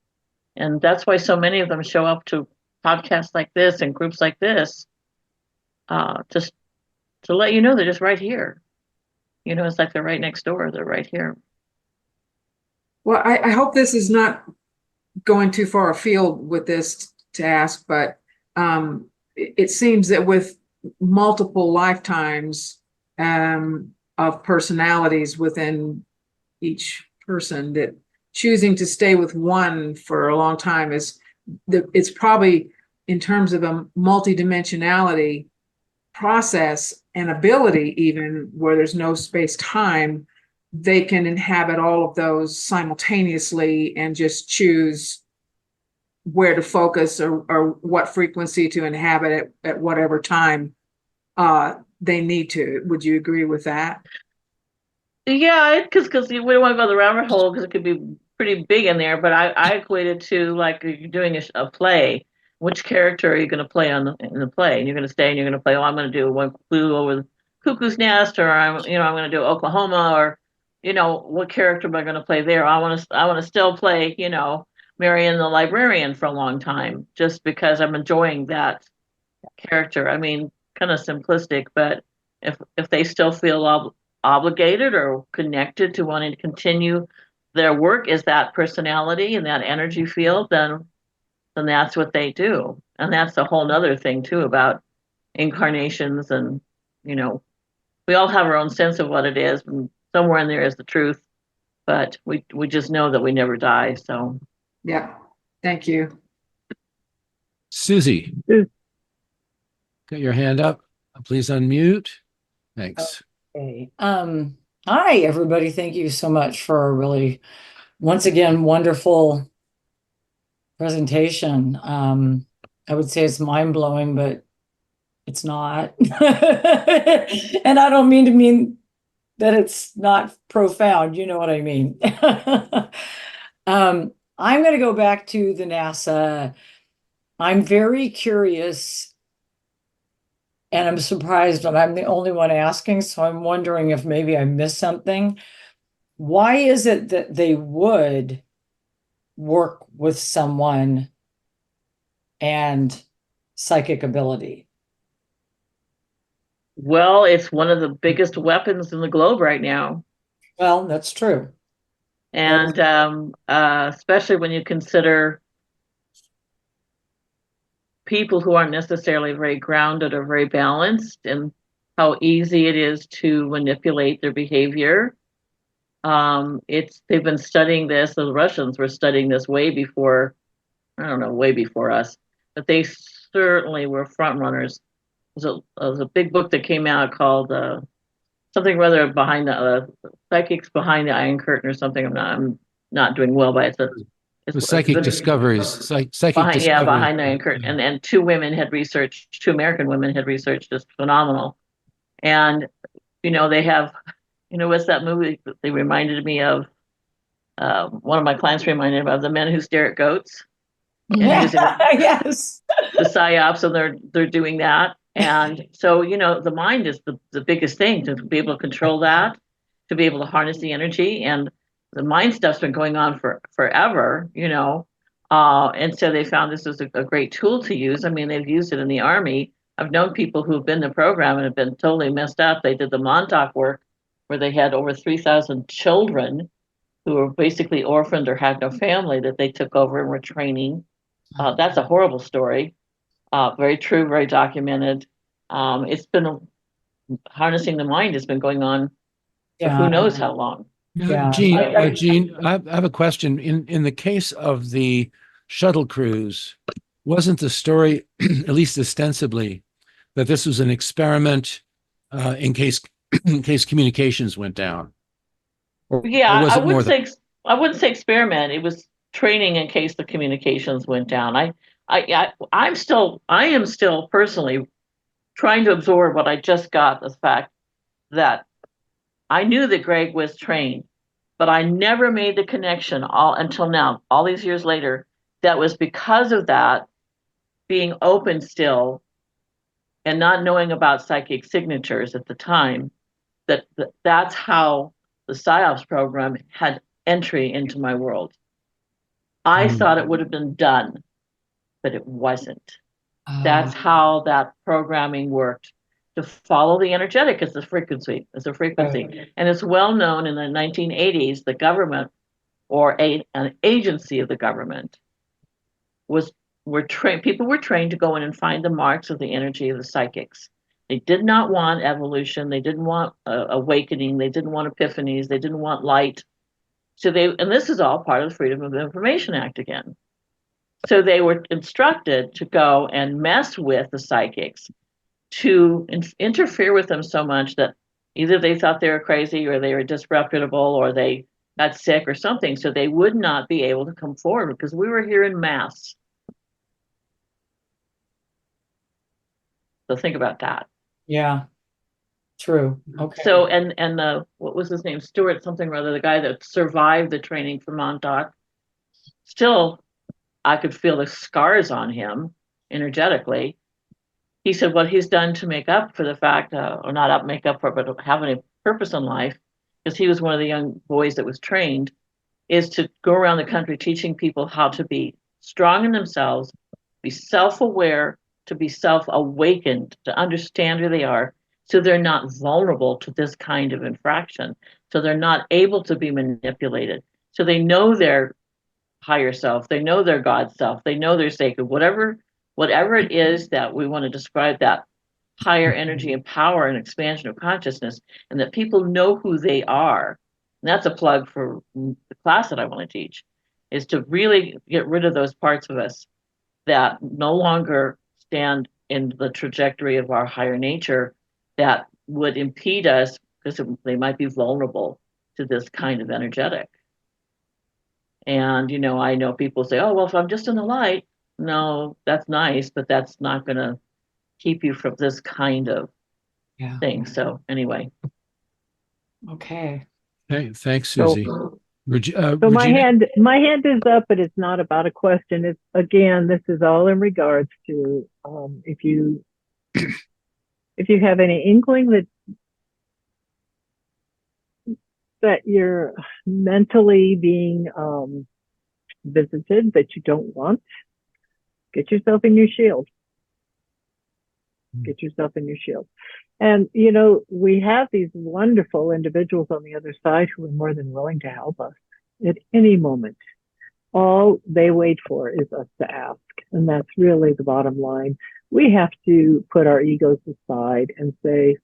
And that's why so many of them show up to podcasts like this and groups like this, just to let you know they're just right here. You know, it's like they're right next door. They're right here. Well, I hope this is not going too far afield with this to ask, but it seems that with multiple lifetimes of personalities within each person, that choosing to stay with one for a long time it's probably, in terms of a multidimensionality process and ability, even where there's no space-time, they can inhabit all of those simultaneously and just choose where to focus or what frequency to inhabit at whatever time they need to. Would you agree with that? Yeah, because we don't want to go the rabbit hole because it could be pretty big in there. But I equate it to like you're doing a play. Which character are you going to play in the play? And you're going to stay and you're going to play. Oh, I'm going to do One Flew Over the Cuckoo's Nest, or I'm going to do Oklahoma, or what character am I going to play there? I want to still play Marion the librarian for a long time, just because I'm enjoying that character. I mean, kind of simplistic, but if they still feel obligated or connected to wanting to continue their work as that personality and that energy field, then that's what they do. And that's a whole nother thing too about incarnations. And we all have our own sense of what it is, and somewhere in there is the truth, but we just know that we never die. So yeah, thank you. Susie, got your hand up. Please unmute. Thanks. Okay. Hi, everybody. Thank you so much for a really, once again, wonderful presentation. I would say it's mind-blowing, but it's not. And I don't mean that it's not profound. You know what I mean? I'm going to go back to the NASA. I'm very curious, and I'm surprised that I'm the only one asking, so I'm wondering if maybe I missed something. Why is it that they would work with someone and psychic ability? Well, it's one of the biggest weapons in the globe right now. Well, that's true. And especially when you consider people who aren't necessarily very grounded or very balanced, and how easy it is to manipulate their behavior. They've been studying this. The Russians were studying this way before, I don't know, way before us, but they certainly were front runners. There was a big book that came out called something rather behind the psychics behind the Iron Curtain or something. I'm not doing well by it. The psychic discoveries, psychic behind, discoveries. behind the Iron Curtain, and two American women had researched, just phenomenal. And they have, what's that movie that they reminded me of? One of my clients reminded me of The Men Who Stare at Goats. Yes. The psyops, and they're doing that. And so, the mind is the biggest thing, to be able to control that, to be able to harness the energy. And the mind stuff's been going on forever, and so they found this was a great tool to use. I mean, they've used it in the Army. I've known people who've been in the program and have been totally messed up. They did the Montauk work where they had over 3,000 children who were basically orphaned or had no family that they took over and were training. That's a horrible story. Very true, very documented. It's been harnessing the mind has been going on for who knows how long. Jeanne, I have a question. In the case of the shuttle cruise, wasn't the story, at least ostensibly, that this was an experiment in case communications went down? I wouldn't say experiment. It was training in case the communications went down. I am still personally trying to absorb what I just got, the fact that I knew that Greg was trained, but I never made the connection until now, all these years later, that was because of that being open still and not knowing about psychic signatures at the time, that's how the PSYOPs program had entry into my world. I thought it would have been done but it wasn't. That's how that programming worked, to follow the energetic as a frequency, And it's well known in the 1980s, the government or an agency of the government people were trained to go in and find the marks of the energy of the psychics. They did not want evolution. They didn't want awakening. They didn't want epiphanies. They didn't want light. And this is all part of the Freedom of Information Act again. So they were instructed to go and mess with the psychics, to interfere with them so much that either they thought they were crazy or they were disreputable or they got sick or something. So they would not be able to come forward because we were here in mass. So think about that. Yeah. True. Okay. So, and what was his name? Stuart something or other, the guy that survived the training from Montauk. Still, I could feel the scars on him energetically. He said what he's done to make up for the fact, or not make up for it, but having a purpose in life, because he was one of the young boys that was trained, is to go around the country teaching people how to be strong in themselves, be self-aware, to be self-awakened, to understand who they are, so they're not vulnerable to this kind of infraction. So they're not able to be manipulated. So they know their higher self, they know their God self, they know their sacred, whatever it is that we want to describe, that higher energy and power and expansion of consciousness, and that people know who they are. And that's a plug for the class that I want to teach, is to really get rid of those parts of us that no longer stand in the trajectory of our higher nature, that would impede us because they might be vulnerable to this kind of energetic. And, I know people say, oh, well, if I'm just in the light, no, that's nice, but that's not going to keep you from this kind of thing. So anyway. Okay. Hey, thanks, Susie. So Regina? my hand is up, but it's not about a question. It's, again, this is all in regards to if you have any inkling that you're mentally being visited that you don't want, get yourself in your shield. Get yourself in your shield. And, we have these wonderful individuals on the other side who are more than willing to help us at any moment. All they wait for is us to ask. And that's really the bottom line. We have to put our egos aside and say,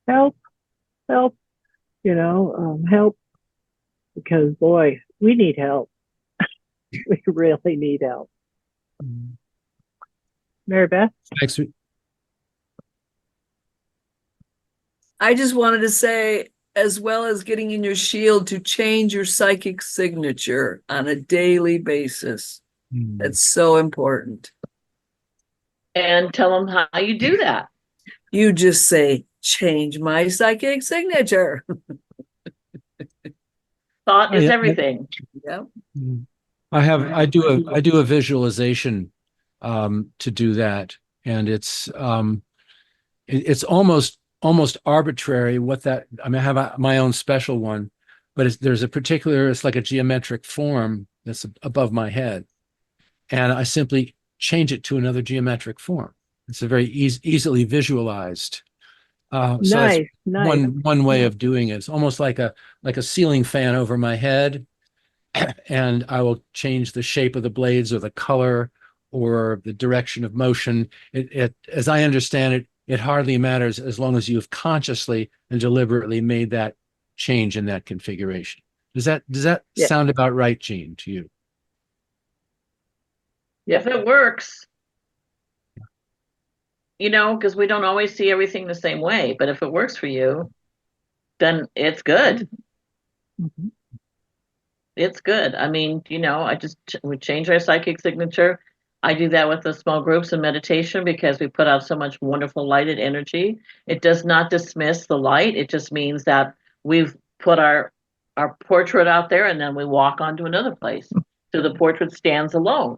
help, help, help. Because, boy, we need help. We really need help. Mary Beth? Thanks. I just wanted to say, as well as getting in your shield, to change your psychic signature on a daily basis. That's so important. And tell them how you do that. You just say, change my psychic signature. Thought is everything. Yeah. I do a visualization to do that, and it's almost arbitrary I have my own special one, but there's it's like a geometric form that's above my head, and I simply change it to another geometric form. It's a very easily visualized. So nice. One way of doing it. It's almost like a ceiling fan over my head, and I will change the shape of the blades or the color or the direction of motion. As I understand it, it hardly matters as long as you've consciously and deliberately made that change in that configuration. Does that sound about right, Jeanne, to you? If it works, because we don't always see everything the same way, but if it works for you, then it's good. Mm-hmm. It's good. I mean, we change our psychic signature. I do that with the small groups in meditation because we put out so much wonderful lighted energy. It does not dismiss the light. It just means that we've put our portrait out there and then we walk on to another place. So the portrait stands alone.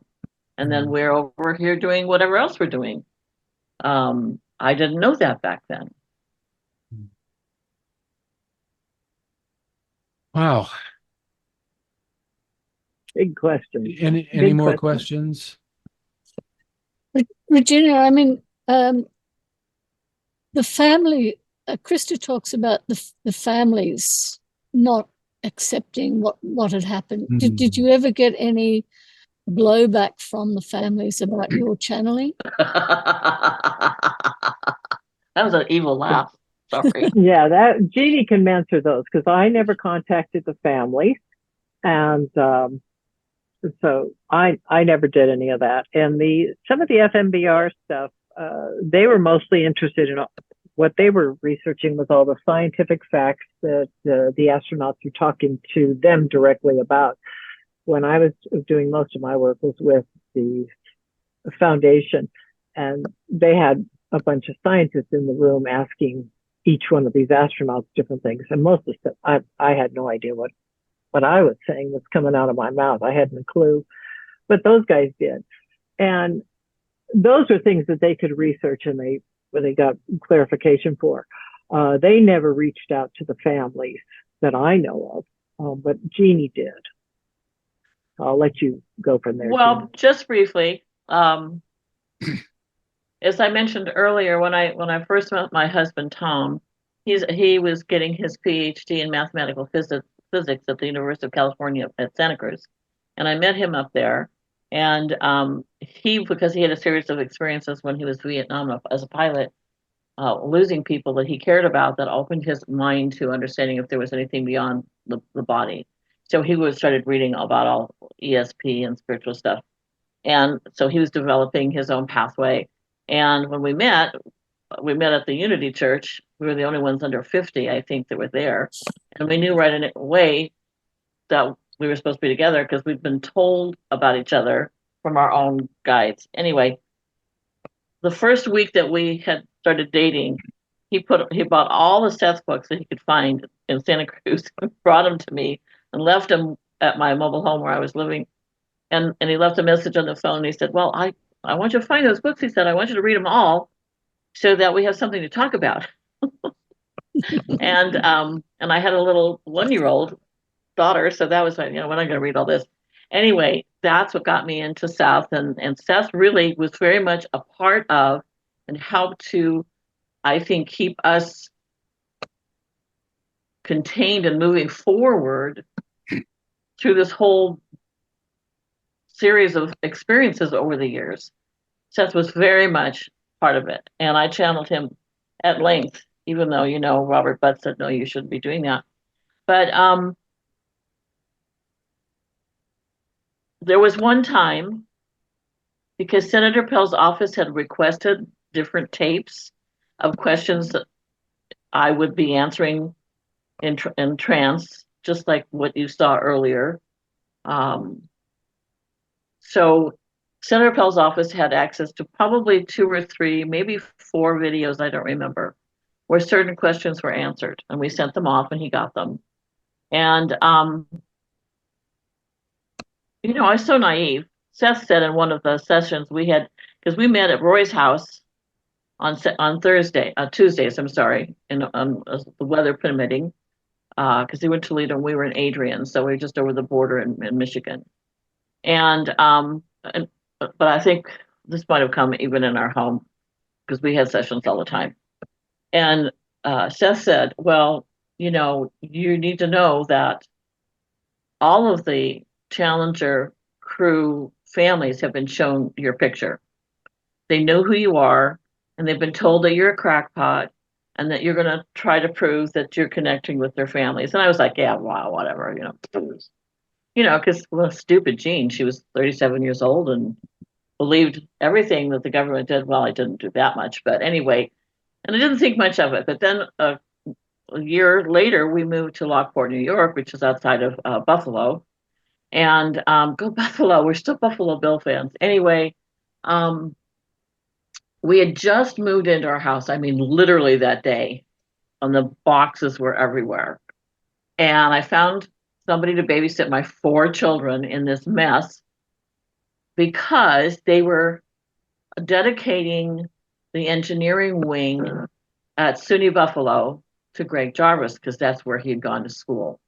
And then we're over here doing whatever else we're doing. I didn't know that back then. Wow. Big question. Any more questions? Regina, I mean, the family, Krista talks about the families not accepting what had happened. Did you ever get any blowback from the families about your channeling? That was an evil laugh. Sorry. Yeah, that Jeannie can answer those because I never contacted the family, and so I never did any of that. And some of the FMBR stuff, they were mostly interested in what they were researching was all the scientific facts that the astronauts were talking to them directly about. When I was doing most of my work was with the foundation, and they had a bunch of scientists in the room asking each one of these astronauts different things. And most of the stuff, I had no idea what I was saying was coming out of my mouth. I hadn't a clue, but those guys did. And those are things that they could research and they got clarification for. They never reached out to the families that I know of, but Jeannie did. I'll let you go from there. Well, Jeannie. just briefly, as I mentioned earlier, when I first met my husband Tom, he was getting his PhD in mathematical physics at the University of California at Santa Cruz, and I met him up there. And because he had a series of experiences when he was in Vietnam as a pilot, losing people that he cared about, that opened his mind to understanding if there was anything beyond the body. So he started reading about all ESP and spiritual stuff. And so he was developing his own pathway. And when we met at the Unity Church. We were the only ones under 50, I think, that were there. And we knew right away that we were supposed to be together because we'd been told about each other from our own guides. Anyway, the first week that we had started dating, he bought all the Seth books that he could find in Santa Cruz and brought them to me and left them at my mobile home where I was living. And he left a message on the phone. And he said, well, I want you to find those books. He said, I want you to read them all so that we have something to talk about. And I had a little 1-year-old daughter, so that was like, we're not going to read all this. Anyway, that's what got me into Seth, and Seth really was very much a part of and helped to, I think, keep us contained and moving forward through this whole series of experiences over the years. Seth was very much part of it, and I channeled him at length, even though, Robert Butt said, no, you shouldn't be doing that. But there was one time, because Senator Pell's office had requested different tapes of questions that I would be answering in trance, just like what you saw earlier. So Senator Pell's office had access to probably 2 or 3, maybe 4 videos, I don't remember, where certain questions were answered, and we sent them off and he got them. And I was so naive. Seth said in one of the sessions we had, because we met at Roy's house on Tuesdays, I'm sorry, the weather permitting, because he went to Toledo and we were in Adrian, so we were just over the border in Michigan. But I think this might have come even in our home because we had sessions all the time. And Seth said, well, you need to know that all of the Challenger crew families have been shown your picture. They know who you are, and they've been told that you're a crackpot and that you're going to try to prove that you're connecting with their families. And I was like, yeah, wow, whatever, because stupid Jeanne, she was 37 years old and believed everything that the government did. Well, I didn't do that much, but anyway, and I didn't think much of it. But then a year later, we moved to Lockport, New York, which is outside of Buffalo. And go Buffalo, we're still Buffalo Bill fans. Anyway, we had just moved into our house. I mean, literally that day, and the boxes were everywhere. And I found somebody to babysit my 4 children in this mess because they were dedicating the engineering wing at SUNY Buffalo to Greg Jarvis because that's where he had gone to school.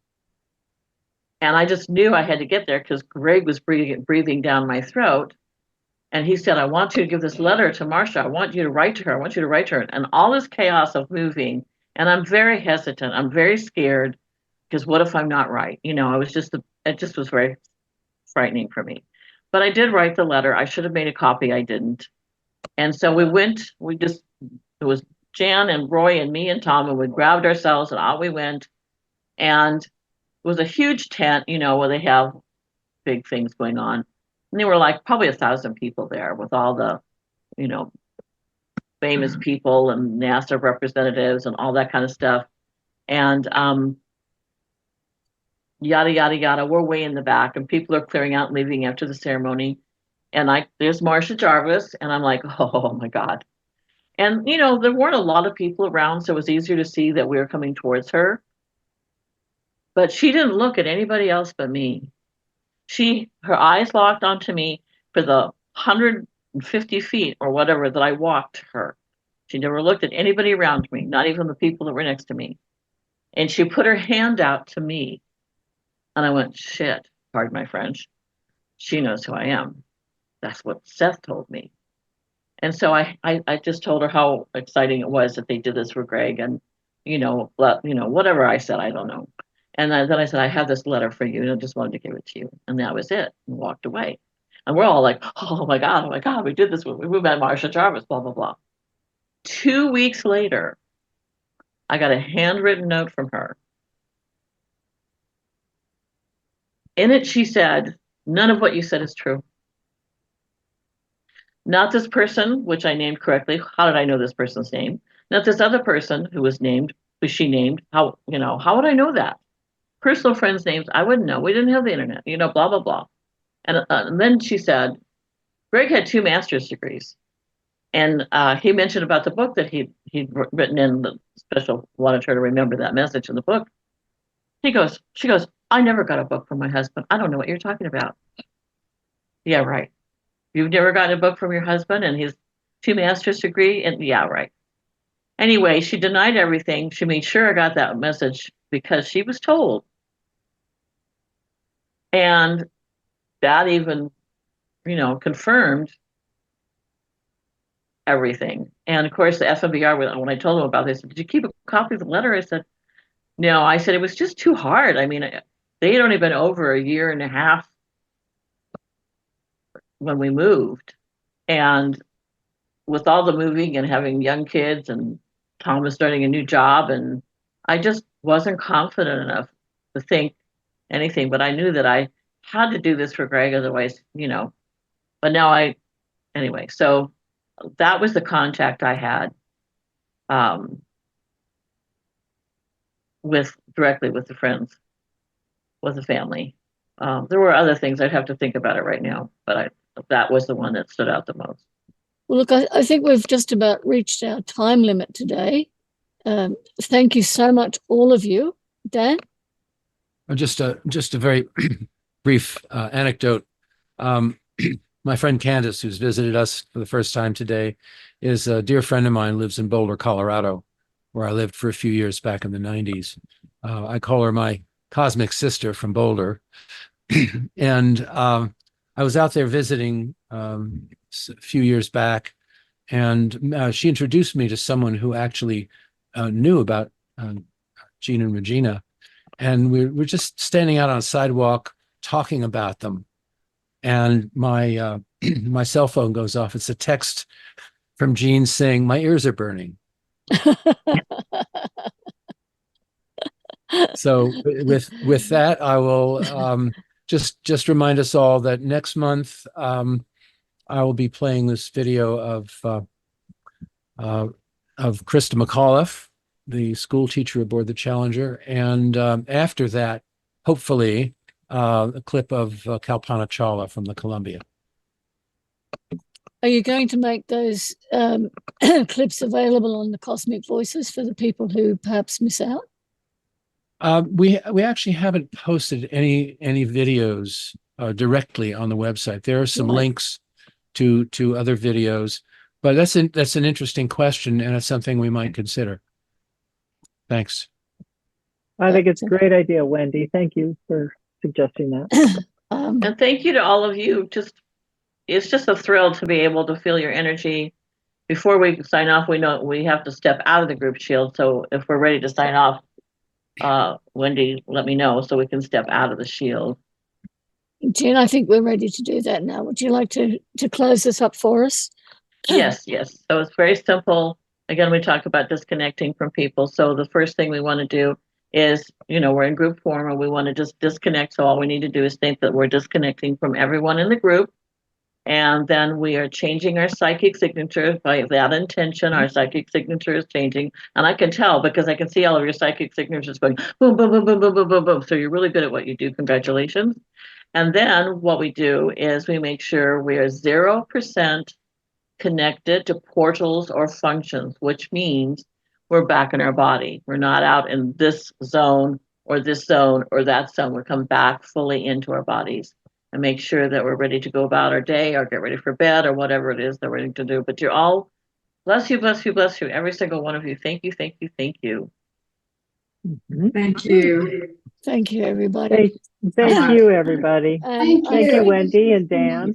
And I just knew I had to get there because Greg was breathing down my throat. And he said, I want you to give this letter to Marcia. I want you to write to her. I want you to write to her. And all this chaos of moving. And I'm very hesitant. I'm very scared because what if I'm not right? You know, it just was very frightening for me. But I did write the letter. I should have made a copy. I didn't. And so it was Jan and Roy and me and Tom, and we grabbed ourselves and out we went. And it was a huge tent, you know, where they have big things going on. And there were like probably 1,000 people there with all the, you know, famous people and NASA representatives and all that kind of stuff. And yada, yada, yada. We're way in the back and people are clearing out and leaving after the ceremony. And there's Marcia Jarvis. And I'm like, oh my God. And, you know, there weren't a lot of people around, so it was easier to see that we were coming towards her. But she didn't look at anybody else but me. Her eyes locked onto me for the 150 feet or whatever that I walked to her. She never looked at anybody around me, not even the people that were next to me. And she put her hand out to me. And I went, shit, pardon my French. She knows who I am. That's what Seth told me. And so I just told her how exciting it was that they did this for Greg and, you know, whatever I said, I don't know. And then I said, I have this letter for you and I just wanted to give it to you. And that was it. And walked away. And we're all like, oh my God, we did this. We met Marcia Jarvis, blah, blah, blah. 2 weeks later, I got a handwritten note from her. In it, she said, none of what you said is true. Not this person, which I named correctly. How did I know this person's name? Not this other person who she named. How would I know that? Personal friends' names, I wouldn't know. We didn't have the internet, you know, blah, blah, blah. And then she said, Greg had 2 master's degrees. And he mentioned about the book that he'd written in the special, wanted her to remember that message in the book. She goes, I never got a book from my husband. I don't know what you're talking about. Yeah, right. You've never gotten a book from your husband and his 2 master's degree? And yeah, right. Anyway, she denied everything. She made sure I got that message because she was told. And that even, you know, confirmed everything. And of course, the FMBR, when I told them about this, did you keep a copy of the letter? I said, no. I said, it was just too hard. I mean, they had only been over a year and a half when we moved. And with all the moving and having young kids and Tom was starting a new job, and I just wasn't confident enough to think anything, but I knew that I had to do this for Greg, otherwise, you know, but now anyway, so that was the contact I had directly with the friends, with the family. There were other things. I'd have to think about it right now, but that was the one that stood out the most. Well, look, I think we've just about reached our time limit today. Thank you so much, all of you. Dan? Just a very brief anecdote. My friend Candace, who's visited us for the first time today, is a dear friend of mine, lives in Boulder, Colorado, where I lived for a few years back in the 90s. I call her my cosmic sister from Boulder. And I was out there visiting a few years back, and she introduced me to someone who actually knew about Jeanne and Regina. And we were just standing out on a sidewalk talking about them. And my my cell phone goes off. It's a text from Jeanne saying, my ears are burning. So with that, I will just remind us all that next month I will be playing this video of Krista McAuliffe, the school teacher aboard the Challenger, and after that, hopefully, a clip of Kalpana Chawla from the Columbia. Are you going to make those clips available on the Cosmic Voices for the people who perhaps miss out? We actually haven't posted any videos directly on the website. There are some links to other videos, but that's an interesting question, and it's something we might consider. Thanks. I think it's a great idea, Wendy. Thank you for suggesting that. And thank you to all of you. Just it's just a thrill to be able to feel your energy. Before we sign off, we know we have to step out of the group shield. So if we're ready to sign off, Wendy, let me know so we can step out of the shield. Jean, I think we're ready to do that now. Would you like to close this up for us? Yes. So it's very simple. Again, we talk about disconnecting from people. So the first thing we want to do is, we're in group form and we want to just disconnect. So all we need to do is think that we're disconnecting from everyone in the group. And then we are changing our psychic signature by that intention. Our psychic signature is changing. And I can tell because I can see all of your psychic signatures going boom, boom, boom, boom, boom, boom, boom, boom. So you're really good at what you do. Congratulations. And then what we do is we make sure we are 0% connected to portals or functions, which means we're back in our body. We're not out in this zone or this zone or that zone. We come back fully into our bodies and make sure that we're ready to go about our day or get ready for bed or whatever it is that we're ready to do. But you're all, bless you, bless you, bless you, every single one of you. Thank you, thank you, thank you. Thank you. Thank you, everybody. Thank you, everybody. Thank you, Wendy and Dan.